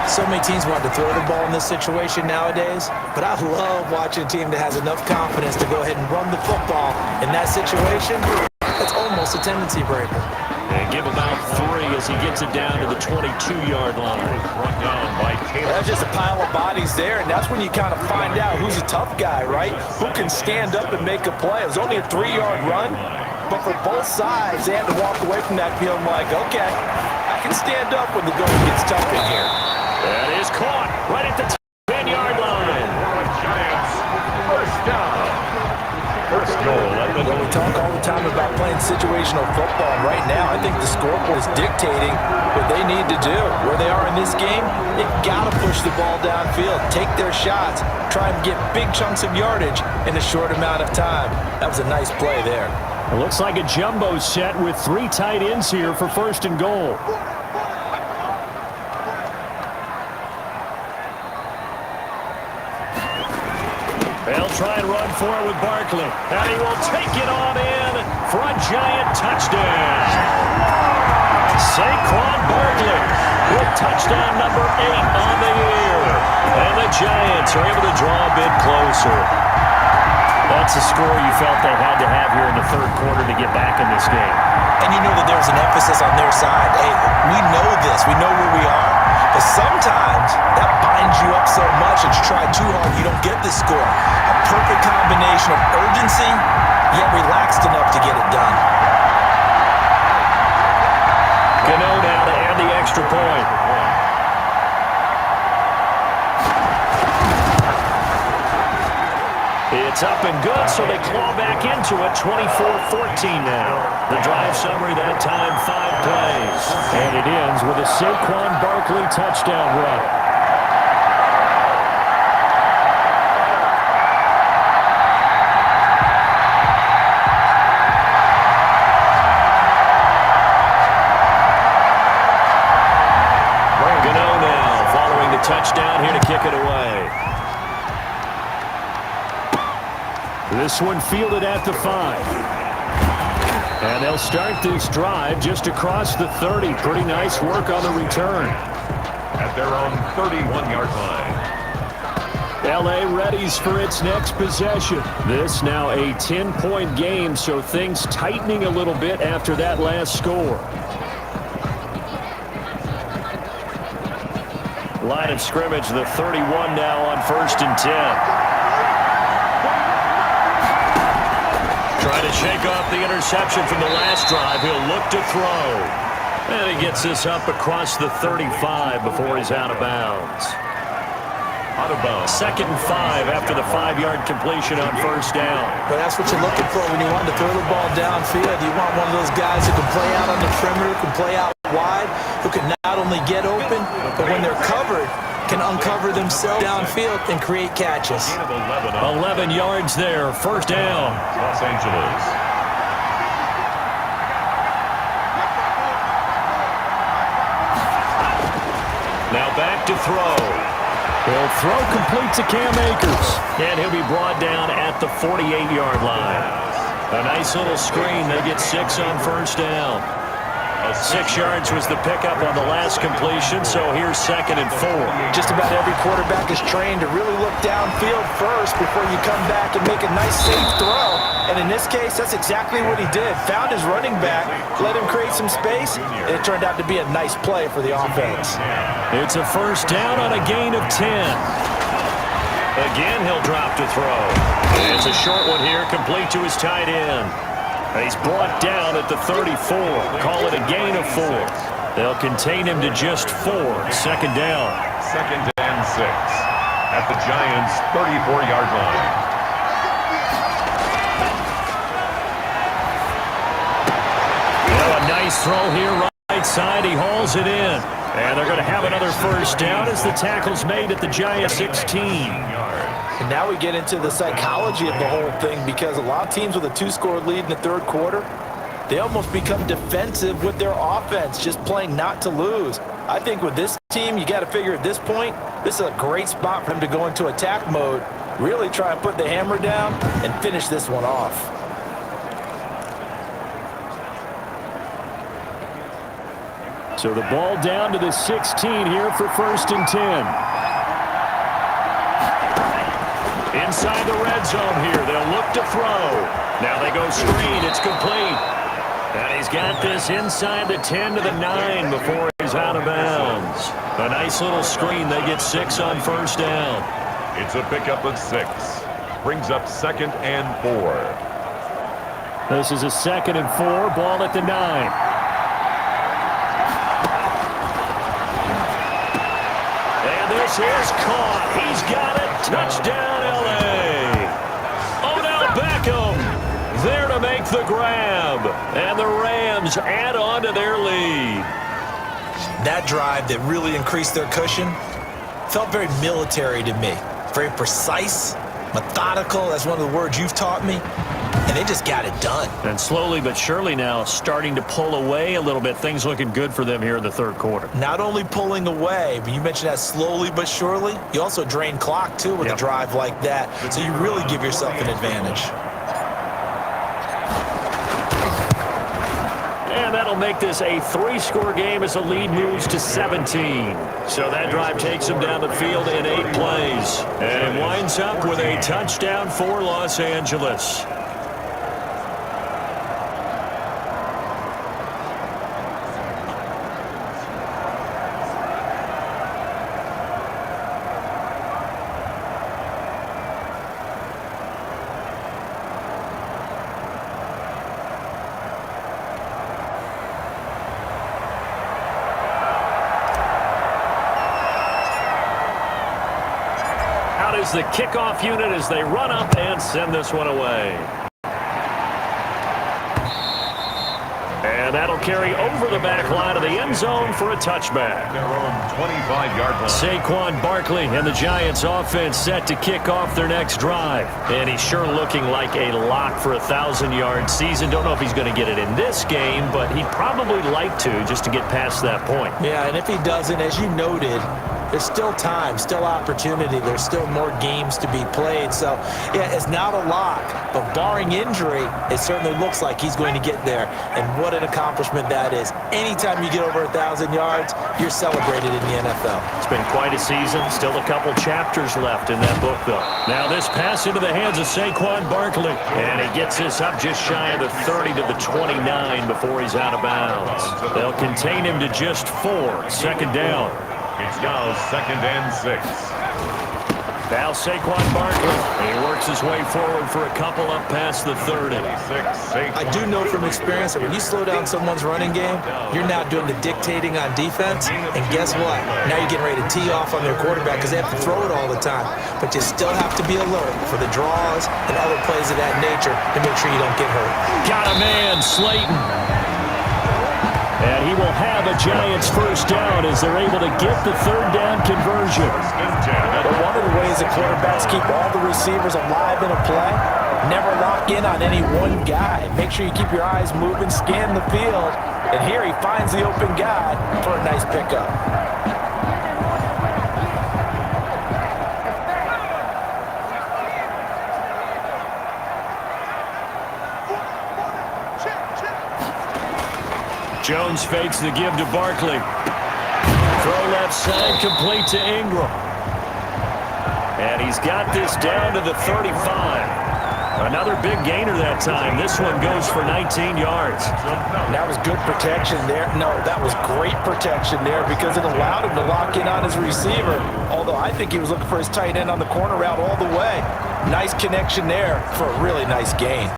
[SPEAKER 2] So many teams want to throw the ball in this situation nowadays, but I love watching a team that has enough confidence to go ahead and run the football in that situation. That's almost a tendency breaker.
[SPEAKER 1] And give about 3 as he gets it down to the 22-yard line.
[SPEAKER 3] Run down by Taylor.
[SPEAKER 2] There's just a pile of bodies there, and that's when you kind of find out who's a tough guy, right? Who can stand up and make a play. It was only a 3-yard run, but for both sides, they had to walk away from that feeling like, okay, I can stand up when the going gets tough in here.
[SPEAKER 1] That is caught right at the 10-yard line.
[SPEAKER 3] Giants, first down. First goal at the
[SPEAKER 2] Well, we talk all the time about playing situational football. Right now, I think the scoreboard is dictating what they need to do. Where they are in this game, they've got to push the ball downfield, take their shots, try and get big chunks of yardage in a short amount of time. That was a nice play there.
[SPEAKER 1] It looks like a jumbo set with 3 tight ends here for 1st and goal. They'll try and run for it with Barkley. And he will take it on in for a Giant touchdown. Saquon Barkley with touchdown number 8 on the year. And the Giants are able to draw a bit closer. That's a score you felt they had to have here in the third quarter to get back in this game.
[SPEAKER 2] And you know that there's an emphasis on their side. Hey, we know this. We know where we are. But sometimes that binds you up so much that you try too hard, you don't get the score. A perfect combination of urgency, yet relaxed enough to get it done.
[SPEAKER 1] Gano now to add the extra point. It's up and good, so they claw back into it, 24-14 now. The drive summary that time, 5 plays. And it ends with a Saquon Barkley touchdown run. Gano now following the touchdown here to kick it away. This one fielded at the 5. And they'll start this drive just across the 30. Pretty nice work on the return.
[SPEAKER 3] at their own 31-yard line.
[SPEAKER 1] L.A. readies for its next possession. This now a 10-point game, so things tightening a little bit after that last score. Line of scrimmage, the 31 now on 1st and 10. Trying to shake off the interception from the last drive. He'll look to throw. And he gets this up across the 35 before he's out of bounds.
[SPEAKER 3] Out of bounds.
[SPEAKER 1] 2nd and 5 after the 5-yard completion on 1st down.
[SPEAKER 2] But that's what you're looking for when you want to throw the ball downfield. You want one of those guys who can play out on the perimeter, can play out wide, who can not only get open, but when they're covered, can uncover themselves downfield and create catches.
[SPEAKER 1] 11 yards there, 1st down.
[SPEAKER 3] Los Angeles.
[SPEAKER 1] Now back back to throw. He'll throw complete to Cam Akers. And he'll be brought down at the 48-yard line. A nice little screen. They get 6 on first down. 6 yards was the pickup on the last completion, so here's 2nd and 4.
[SPEAKER 2] Just about every quarterback is trained to really look downfield first before you come back and make a nice, safe throw. And in this case, that's exactly what he did. Found his running back, let him create some space, and it turned out to be a nice play for the offense.
[SPEAKER 1] It's a first down on a gain of 10. Again, he'll drop to throw. It's a short one here, complete to his tight end. He's brought down at the 34. Call it a gain of 4. They'll contain him to just 4. 2nd down.
[SPEAKER 3] 2nd and 6 at the Giants' 34-yard line.
[SPEAKER 1] Well, a nice throw here, right side. He hauls it in. And they're going to have another first down as the tackle's made at the Giants' 16.
[SPEAKER 2] And now we get into the psychology of the whole thing, because a lot of teams with a 2-score lead in the 3rd quarter, they almost become defensive with their offense, just playing not to lose. I think with this team, you got to figure at this point, this is a great spot for them to go into attack mode, really try and put the hammer down and finish this one off.
[SPEAKER 1] So the ball down to the 16 here for 1st and 10. Inside the red zone here. They'll look to throw. Now they go screen. It's complete. And he's got this inside the 10 to the 9 before he's out of bounds. A nice little screen. They get 6 on first down.
[SPEAKER 3] It's a pickup of 6. Brings up 2nd and 4.
[SPEAKER 1] This is a 2nd and 4. Ball at the 9. And this is caught. He's got it. Touchdown, L.A. Odell Beckham there to make the grab. And the Rams add on to their lead.
[SPEAKER 2] That drive that really increased their cushion felt very military to me. Very precise, methodical. That's one of the words you've taught me. And they just got it done.
[SPEAKER 1] And slowly but surely now starting to pull away a little bit. Things looking good for them here in the 3rd quarter.
[SPEAKER 2] Not only pulling away, but you mentioned that slowly but surely. You also drain clock, too, with a drive like that. So you really give yourself an advantage.
[SPEAKER 1] And that'll make this a 3-score game as the lead moves to 17. So that drive takes them down the field in 8 plays. And it winds up with a touchdown for Los Angeles. Is the kickoff unit as they run up and send this one away. And that'll carry over the back line of the end zone for a touchback.
[SPEAKER 3] Their own 25-yard line.
[SPEAKER 1] Saquon Barkley and the Giants offense set to kick off their next drive. And he's sure looking like a lock for a 1,000-yard season. Don't know if he's going to get it in this game, but he'd probably like to just to get past that point.
[SPEAKER 2] Yeah, and if he doesn't, as you noted, there's still time, still opportunity. There's still more games to be played. So, yeah, it's not a lock. But barring injury, it certainly looks like he's going to get there. And what an accomplishment that is. Anytime you get over 1,000 yards, you're celebrated in the NFL.
[SPEAKER 1] It's been quite a season. Still a couple chapters left in that book, though. Now this pass into the hands of Saquon Barkley. And he gets this up just shy of the 30 to the 29 before he's out of bounds. They'll contain him to just 4. 2nd down.
[SPEAKER 3] It's now 2nd and 6.
[SPEAKER 1] Now Saquon Barkley. He works his way forward for a couple up past the 30.
[SPEAKER 2] I do know from experience that when you slow down someone's running game, you're now doing the dictating on defense. And guess what? Now you're getting ready to tee off on their quarterback because they have to throw it all the time. But you still have to be alert for the draws and other plays of that nature to make sure you don't get hurt.
[SPEAKER 1] Got a man, Slayton. And he will have a Giants first down as they're able to get the 3rd down conversion.
[SPEAKER 2] But one of the ways that quarterbacks keep all the receivers alive in a play, never lock in on any one guy. Make sure you keep your eyes moving, scan the field, and here he finds the open guy for a nice pickup.
[SPEAKER 1] Jones fakes the give to Barkley. Throw left side, complete to Ingram. And he's got this down to the 35. Another big gainer that time. This one goes for 19 yards.
[SPEAKER 2] That was good protection there. No, that was great protection there because it allowed him to lock in on his receiver. Although I think he was looking for his tight end on the corner route all the way. Nice connection there for a really nice gain.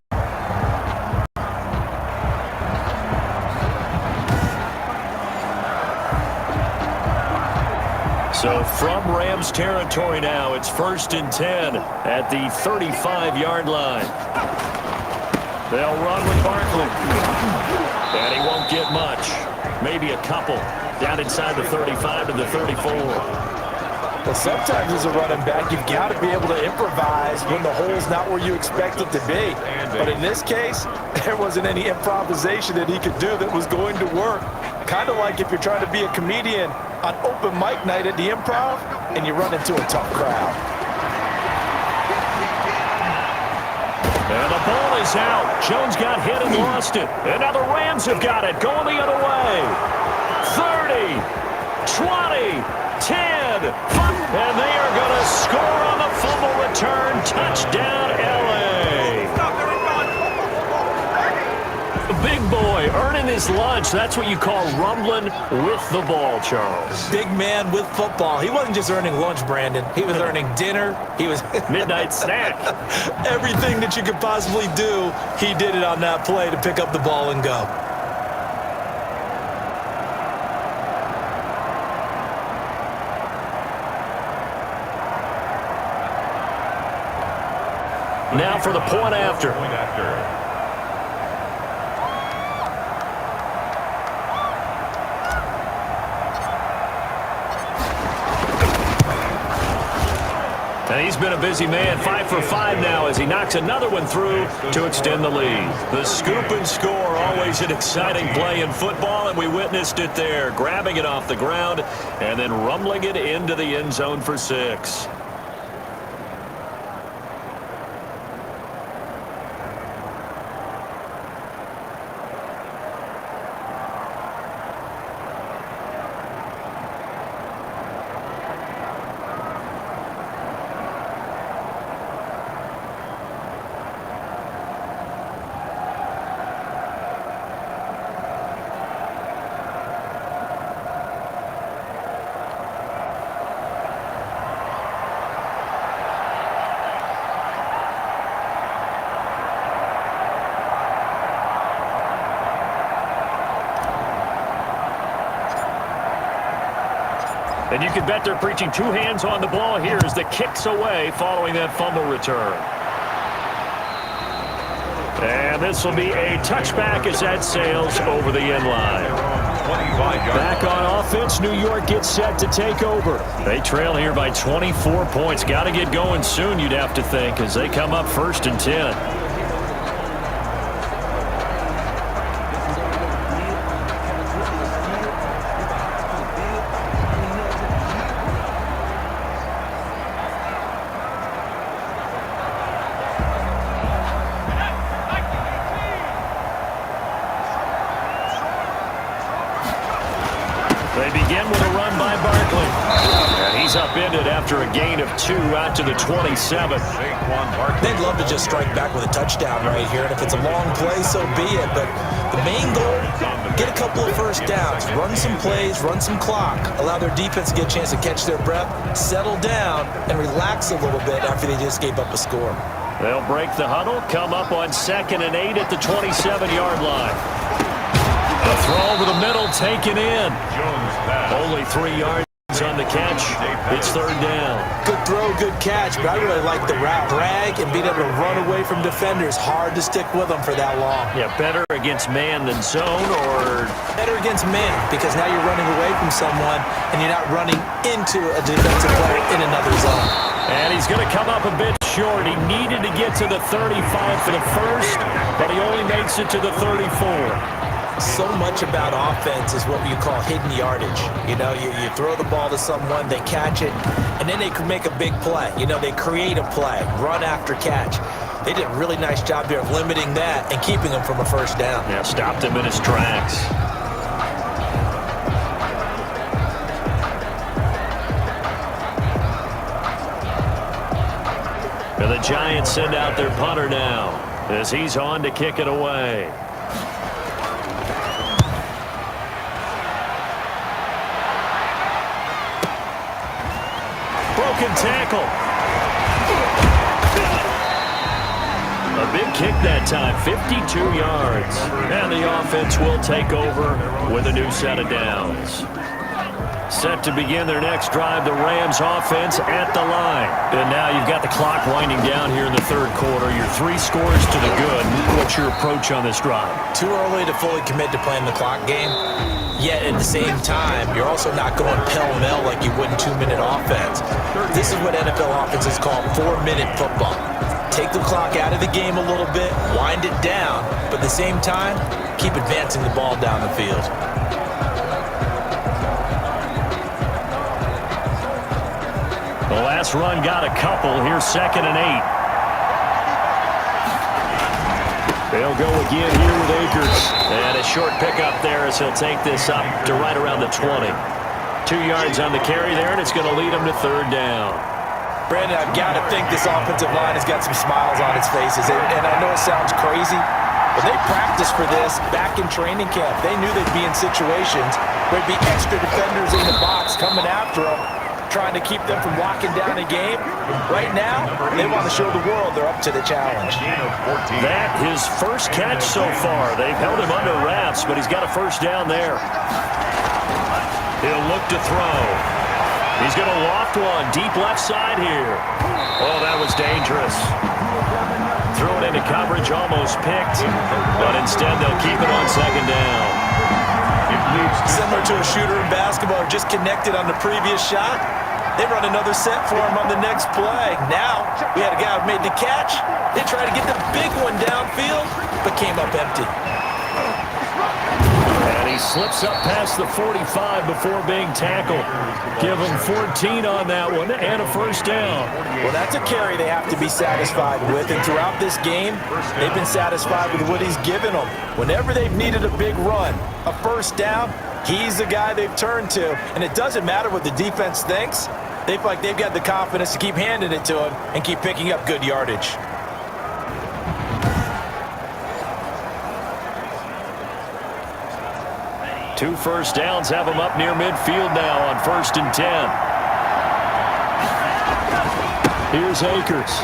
[SPEAKER 1] So from Rams territory now, it's 1st and 10 at the 35-yard line. They'll run with Barkley. And he won't get much. Maybe a couple. Down inside the 35 to the 34.
[SPEAKER 2] Well, sometimes as a running back, you've got to be able to improvise when the hole's not where you expect it to be. But in this case, there wasn't any improvisation that he could do that was going to work. Kind of like if you're trying to be a comedian on open mic night at the Improv and you run into a tough crowd.
[SPEAKER 1] And the ball is out. Jones got hit and lost it. And now the Rams have got it. Going the other way. 30, 20, 10. And they are going to score on the fumble return. Touchdown, L.A. The big boy earning his lunch. That's what you call rumbling with the ball, Charles.
[SPEAKER 2] Big man with football. He wasn't just earning lunch, Brandon. He was earning dinner. He was
[SPEAKER 1] midnight snack.
[SPEAKER 2] Everything that you could possibly do, he did it on that play to pick up the ball and go.
[SPEAKER 1] Now for the point after. And he's been a busy man, 5 for 5 now as he knocks another one through to extend the lead. The scoop and score, always an exciting play in football, and we witnessed it there, grabbing it off the ground and then rumbling it into the end zone for 6. And you can bet they're preaching 2 hands on the ball here as the kick's away following that fumble return. And this will be a touchback as that sails over the end line. Back on offense, New York gets set to take over. They trail here by 24 points. Got to get going soon, you'd have to think, as they come up 1st and 10. They begin with a run by Barkley. And he's upended after a gain of 2 out to the 27.
[SPEAKER 2] They'd love to just strike back with a touchdown right here, and if it's a long play, so be it. But the main goal, get a couple of first downs, run some plays, run some clock, allow their defense to get a chance to catch their breath, settle down, and relax a little bit after they just gave up a score.
[SPEAKER 1] They'll break the huddle, come up on 2nd and 8 at the 27-yard line. The throw over the middle, taken in. Only 3 yards on the catch. It's 3rd down.
[SPEAKER 2] Good throw, good catch, but I really like the route. Drag and being able to run away from defenders. Hard to stick with them for that long.
[SPEAKER 1] Yeah, better against man than zone, or
[SPEAKER 2] better against man, because now you're running away from someone and you're not running into a defensive player in another zone.
[SPEAKER 1] And he's going to come up a bit short. He needed to get to the 35 for the first, but he only makes it to the 34.
[SPEAKER 2] So much about offense is what you call hidden yardage. You know, you throw the ball to someone, they catch it, and then they can make a big play. You know, they create a play, run after catch. They did a really nice job there of limiting that and keeping him from a first down.
[SPEAKER 1] Yeah, stopped him in his tracks. And the Giants send out their punter now as he's on to kick it away. Broken tackle. A big kick that time, 52 yards. And the offense will take over with a new set of downs. Set to begin their next drive, the Rams offense at the line. And now you've got the clock winding down here in the third quarter. Your 3 scores to the good. What's your approach on this drive?
[SPEAKER 2] Too early to fully commit to playing the clock game. Yet at the same time, you're also not going pell-mell like you would in 2-minute offense. This is what NFL offenses call 4-minute football. Take the clock out of the game a little bit, wind it down, but at the same time, keep advancing the ball down the field.
[SPEAKER 1] The last run got a couple. Here's 2nd and 8. They'll go again here with Akers. And a short pickup there as he'll take this up to right around the 20. 2 yards on the carry there, and it's going to lead him to 3rd down.
[SPEAKER 2] Brandon, I've got to think this offensive line has got some smiles on its faces. And I know it sounds crazy, but they practiced for this back in training camp. They knew they'd be in situations where there'd be extra defenders in the box coming after them, trying to keep them from locking down a game. Right now, they want to show the world they're up to the challenge.
[SPEAKER 1] That his first catch so far. They've held him under wraps, but he's got a 1st down there. He'll look to throw. He's going to loft one deep left side here. Oh, that was dangerous. Threw it into coverage, almost picked, but instead they'll keep it on 2nd down.
[SPEAKER 2] Similar to a shooter in basketball, just connected on the previous shot. They run another set for him on the next play. Now, we had a guy who made the catch. They tried to get the big one downfield, but came up empty.
[SPEAKER 1] And he slips up past the 45 before being tackled. Give him 14 on that one and a 1st down.
[SPEAKER 2] Well, that's a carry they have to be satisfied with. And throughout this game, they've been satisfied with what he's given them. Whenever they've needed a big run, a 1st down, he's the guy they've turned to. And it doesn't matter what the defense thinks. They feel like they've got the confidence to keep handing it to him and keep picking up good yardage.
[SPEAKER 1] Two 1st downs have him up near midfield now on 1st and 10. Here's Akers.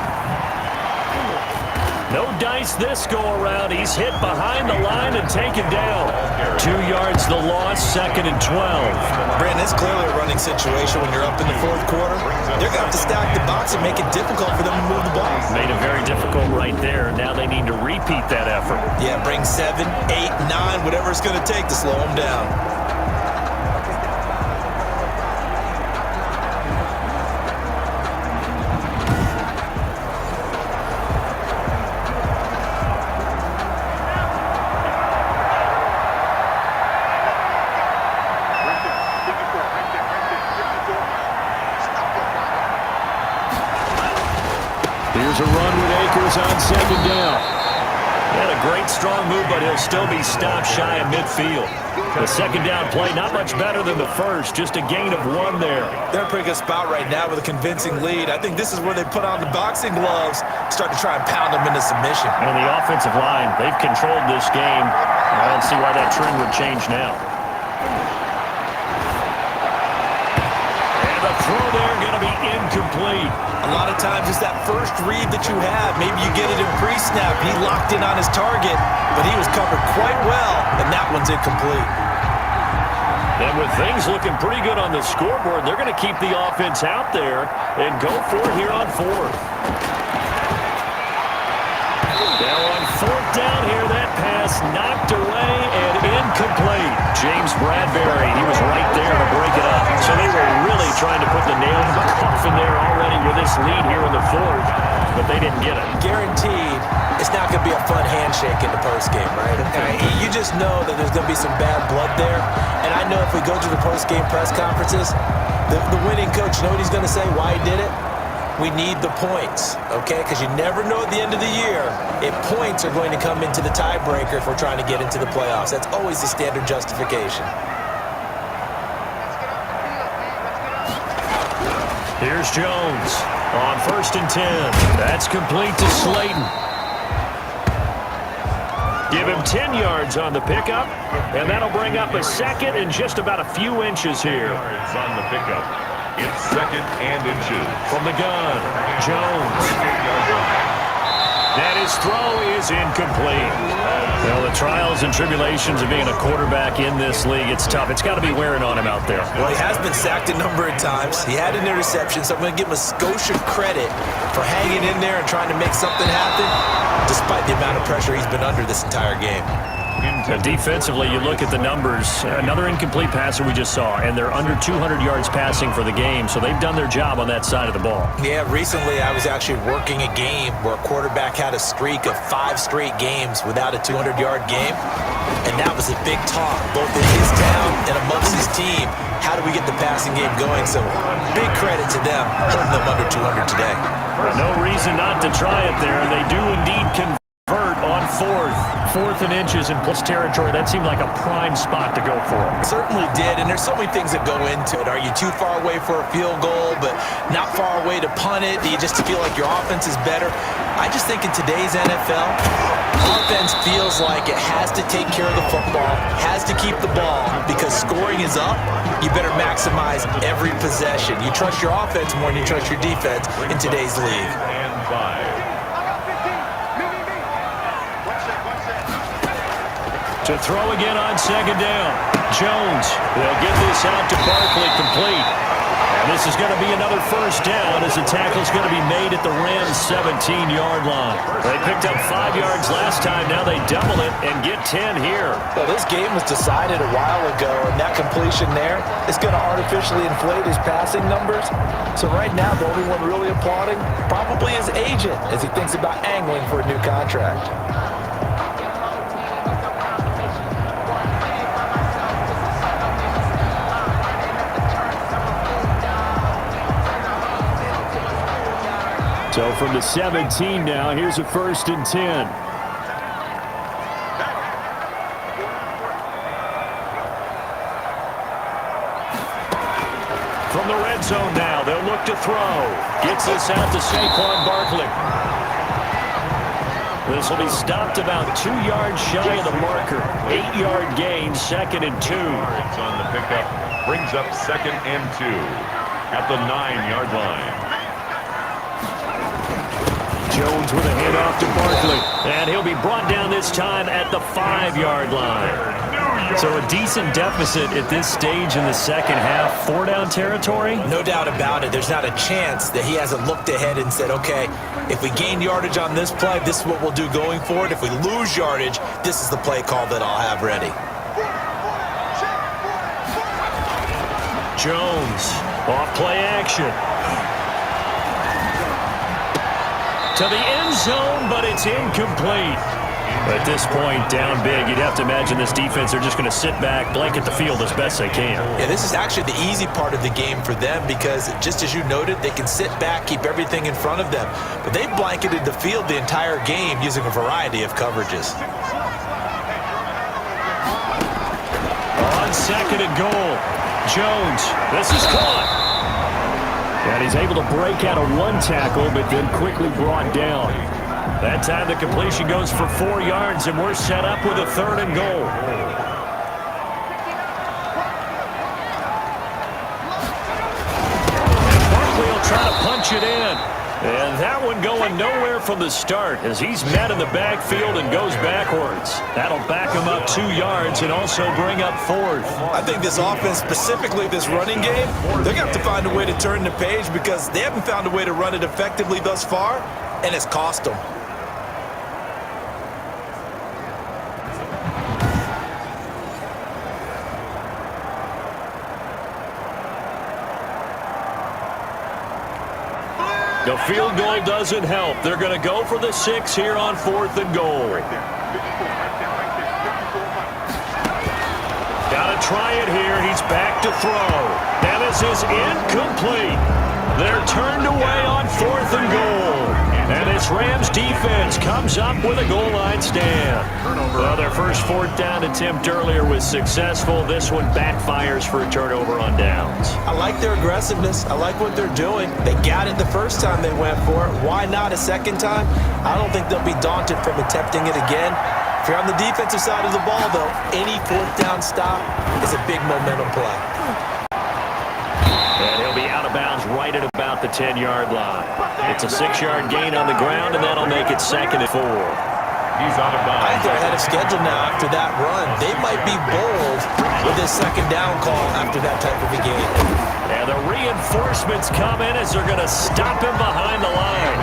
[SPEAKER 1] No dice this go-around. He's hit behind the line and taken down. 2 yards the loss, 2nd and 12.
[SPEAKER 2] Brandon, it's clearly a running situation when you're up in the 4th quarter. They're going to have to stack the box and make it difficult for them to move the ball.
[SPEAKER 1] Made it very difficult right there. Now they need to repeat that effort.
[SPEAKER 2] Yeah, bring 7, 8, 9, whatever it's going to take to slow them down.
[SPEAKER 1] Here's a run with Akers on 2nd down. Had a great strong move, but he'll still be stopped shy of midfield. The 2nd down play, not much better than the first, just a gain of 1 there.
[SPEAKER 2] They're in a pretty good spot right now with a convincing lead. I think this is where they put on the boxing gloves, start to try and pound them into submission.
[SPEAKER 1] And the offensive line, they've controlled this game. I don't see why that trend would change now. And the throw there going to be incomplete.
[SPEAKER 2] A lot of times it's that first read that you have. Maybe you get it in pre-snap. He locked in on his target, but he was covered quite well, and that one's incomplete.
[SPEAKER 1] And with things looking pretty good on the scoreboard, they're going to keep the offense out there and go for it here on 4th. Now on 4th down here, that pass knocked away and incomplete. James Bradbury, he was right there to break it up. So they were really trying to put the nail in the coffin there already with this lead here in the 4th, but they didn't get it.
[SPEAKER 2] Guaranteed, it's not going to be a fun handshake in the postgame, right? You just know that there's going to be some bad blood there. And I know if we go to the postgame press conferences, the winning coach, you know what he's going to say, why he did it? We need the points, okay? Because you never know at the end of the year if points are going to come into the tiebreaker if we're trying to get into the playoffs. That's always the standard justification.
[SPEAKER 1] Here's Jones. On 1st and 10. That's complete to Slayton. Give him 10 yards on the pickup, and that'll bring up a second and just about a few inches here.
[SPEAKER 3] Yards on the pickup. It's 2nd and inches.
[SPEAKER 1] From the gun, Jones. And his throw is incomplete. Well, the trials and tribulations of being a quarterback in this league, it's tough. It's got to be wearing on him out there.
[SPEAKER 2] Well, he has been sacked a number of times. He had an interception, so I'm going to give him a skosh of credit for hanging in there and trying to make something happen, despite the amount of pressure he's been under this entire game.
[SPEAKER 1] Defensively, you look at the numbers. Another incomplete passer we just saw, and they're under 200 yards passing for the game, so they've done their job on that side of the ball.
[SPEAKER 2] Yeah, recently I was actually working a game where a quarterback had a streak of 5 straight games without a 200-yard game, and that was a big talk, both in his town and amongst his team. How do we get the passing game going? So big credit to them, holding them under 200 today.
[SPEAKER 1] No reason not to try it there. They do indeed convert on 4th and inches in plus territory. That seemed like a prime spot to go for.
[SPEAKER 2] It certainly did, and there's so many things that go into it. Are you too far away for a field goal, but not far away to punt it? Do you just feel like your offense is better? I just think in today's NFL, offense feels like it has to take care of the football, has to keep the ball, because scoring is up. You better maximize every possession. You trust your offense more than you trust your defense in today's league.
[SPEAKER 3] And 5.
[SPEAKER 1] To throw again on 2nd down. Jones will get this out to Barkley, complete. And this is going to be another 1st down as the tackle's going to be made at the Rams' 17-yard line. They picked up 5 yards last time. Now they double it and get 10 here.
[SPEAKER 2] Well, this game was decided a while ago, and that completion there is going to artificially inflate his passing numbers. So right now, the only one really applauding probably his agent as he thinks about angling for a new contract.
[SPEAKER 1] So from the 17 now, here's a 1st and 10. From the red zone now, they'll look to throw. Gets this out to Saquon Barkley. This will be stopped about 2 yards shy of the marker. 8-yard gain, 2nd and 2.
[SPEAKER 3] Yards on the pickup. Brings up 2nd and 2 at the 9-yard line.
[SPEAKER 1] Jones with a handoff to Barkley. And he'll be brought down this time at the 5-yard line. So a decent deficit at this stage in the second half. 4-down territory?
[SPEAKER 2] No doubt about it. There's not a chance that he hasn't looked ahead and said, okay, if we gain yardage on this play, this is what we'll do going forward. If we lose yardage, this is the play call that I'll have ready.
[SPEAKER 1] Jones, off play action. To the end zone, but it's incomplete. At this point, down big, you'd have to imagine this defense, they're just going to sit back, blanket the field as best they can.
[SPEAKER 2] Yeah, this is actually the easy part of the game for them because, just as you noted, they can sit back, keep everything in front of them. But they've blanketed the field the entire game using a variety of coverages.
[SPEAKER 1] On 2nd and goal, Jones, this is caught. And he's able to break out of 1 tackle, but then quickly brought down. That time the completion goes for 4 yards, and we're set up with a 3rd and goal. And Barkley will try to punch it in. And that one going nowhere from the start as he's met in the backfield and goes backwards. That'll back him up 2 yards and also bring up 4th.
[SPEAKER 2] I think this offense, specifically this running game, they're going to have to find a way to turn the page because they haven't found a way to run it effectively thus far, and it's cost them.
[SPEAKER 1] The field goal doesn't help. They're going to go for the 6 here on 4th and goal. Got to try it here. He's back to throw. And this is incomplete. They're turned away on 4th and goal. And this Rams defense comes up with a goal line stand. Well, their first fourth down attempt earlier was successful. This one backfires for a turnover on downs.
[SPEAKER 2] I like their aggressiveness. I like what they're doing. They got it the first time they went for it. Why not a second time? I don't think they'll be daunted from attempting it again. If you're on the defensive side of the ball, though, any fourth down stop is a big momentum play.
[SPEAKER 1] And he'll be out of bounds right at about the 10-yard line. It's a 6-yard gain on the ground, and that'll make it 2nd and 4.
[SPEAKER 3] He's out of bounds.
[SPEAKER 2] I think they're ahead of schedule now after that run. They might be bold with this second down call after that type of a game.
[SPEAKER 1] And the reinforcements come in as they're going to stop him behind the line.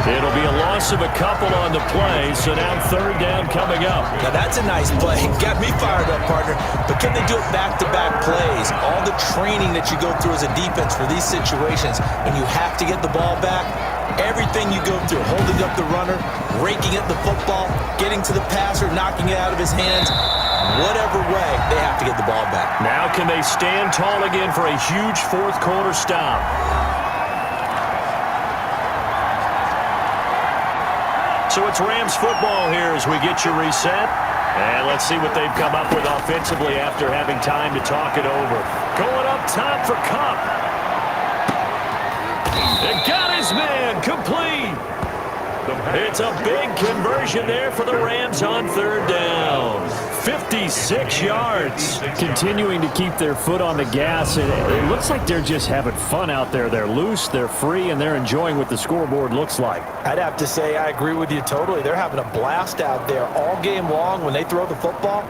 [SPEAKER 1] It'll be a loss of a couple on the play, so now 3rd down coming up.
[SPEAKER 2] Now that's a nice play. Got me fired up, partner. But can they do it back-to-back plays? All the training that you go through as a defense for these situations, when you have to get the ball back, everything you go through, holding up the runner, raking at the football, getting to the passer, knocking it out of his hands, whatever way, they have to get the ball back.
[SPEAKER 1] Now can they stand tall again for a huge fourth-quarter stop? So it's Rams football here as we get you reset. And let's see what they've come up with offensively after having time to talk it over. Going up top for Cup. And got his man complete. It's a big conversion there for the Rams on 3rd down. 56 yards.
[SPEAKER 5] Continuing to keep their foot on the gas. And it looks like they're just having fun out there. They're loose, they're free, and they're enjoying what the scoreboard looks like.
[SPEAKER 2] I'd have to say I agree with you totally. They're having a blast out there all game long when they throw the football.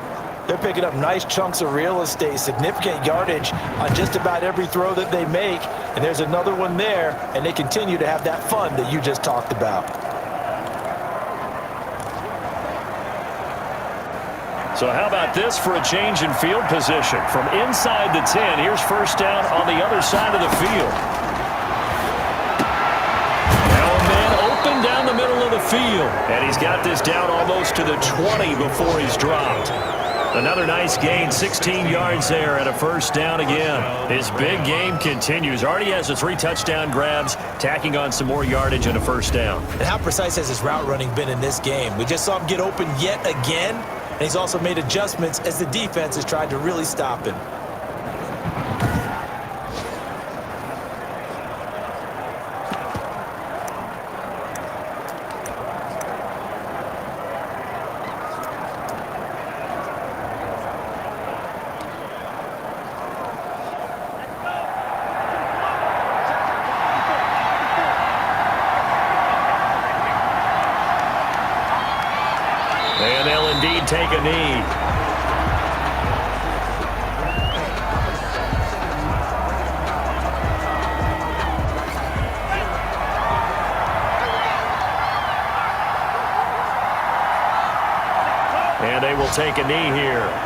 [SPEAKER 2] They're picking up nice chunks of real estate, significant yardage on just about every throw that they make. And there's another one there, and they continue to have that fun that you just talked about.
[SPEAKER 1] So how about this for a change in field position? From inside the 10, here's 1st down on the other side of the field. Now a man open down the middle of the field. And he's got this down almost to the 20 before he's dropped. Another nice gain, 16 yards there and a 1st down again. His big game continues. Already has the 3 touchdown grabs, tacking on some more yardage and a 1st down.
[SPEAKER 2] And how precise has his route running been in this game? We just saw him get open yet again. And he's also made adjustments as the defense has tried to really stop him.
[SPEAKER 1] And they'll indeed take a knee. And they will take a knee here.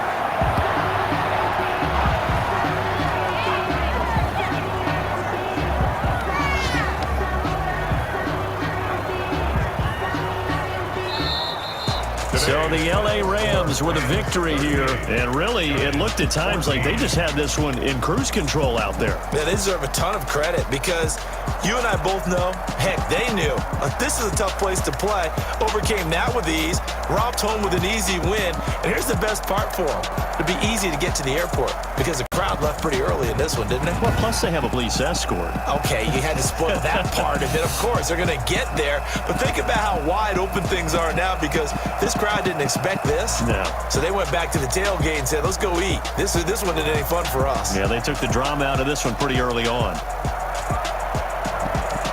[SPEAKER 1] So the L.A. Rams with a victory here. And really, it looked at times like they just had this one in cruise control out there.
[SPEAKER 2] Yeah, they deserve a ton of credit because you and I both know, heck, they knew. This is a tough place to play. Overcame that with ease. Robbed home with an easy win. And here's the best part for them. It'd be easy to get to the airport because the crowd left pretty early in this one, didn't it?
[SPEAKER 1] Well, plus they have a police escort.
[SPEAKER 2] Okay, you had to spoil that part. And then, of course, they're going to get there. But think about how wide open things are now because this crowd didn't expect this.
[SPEAKER 1] No.
[SPEAKER 2] So they went back to the tailgate and said, let's go eat. This one isn't any fun for us.
[SPEAKER 1] Yeah, they took the drama out of this one pretty early on.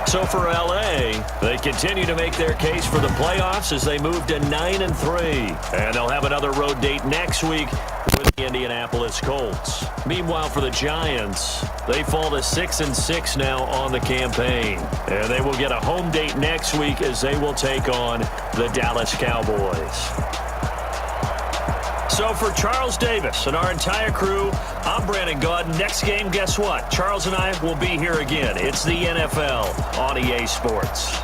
[SPEAKER 1] So for L.A., they continue to make their case for the playoffs as they move to 9-3. And they'll have another road date next week with the Indianapolis Colts. Meanwhile, for the Giants, they fall to 6-6 now on the campaign. And they will get a home date next week as they will take on the Dallas Cowboys. So for Charles Davis and our entire crew, I'm Brandon Gaudin. Next game, guess what? Charles and I will be here again. It's the NFL on EA Sports.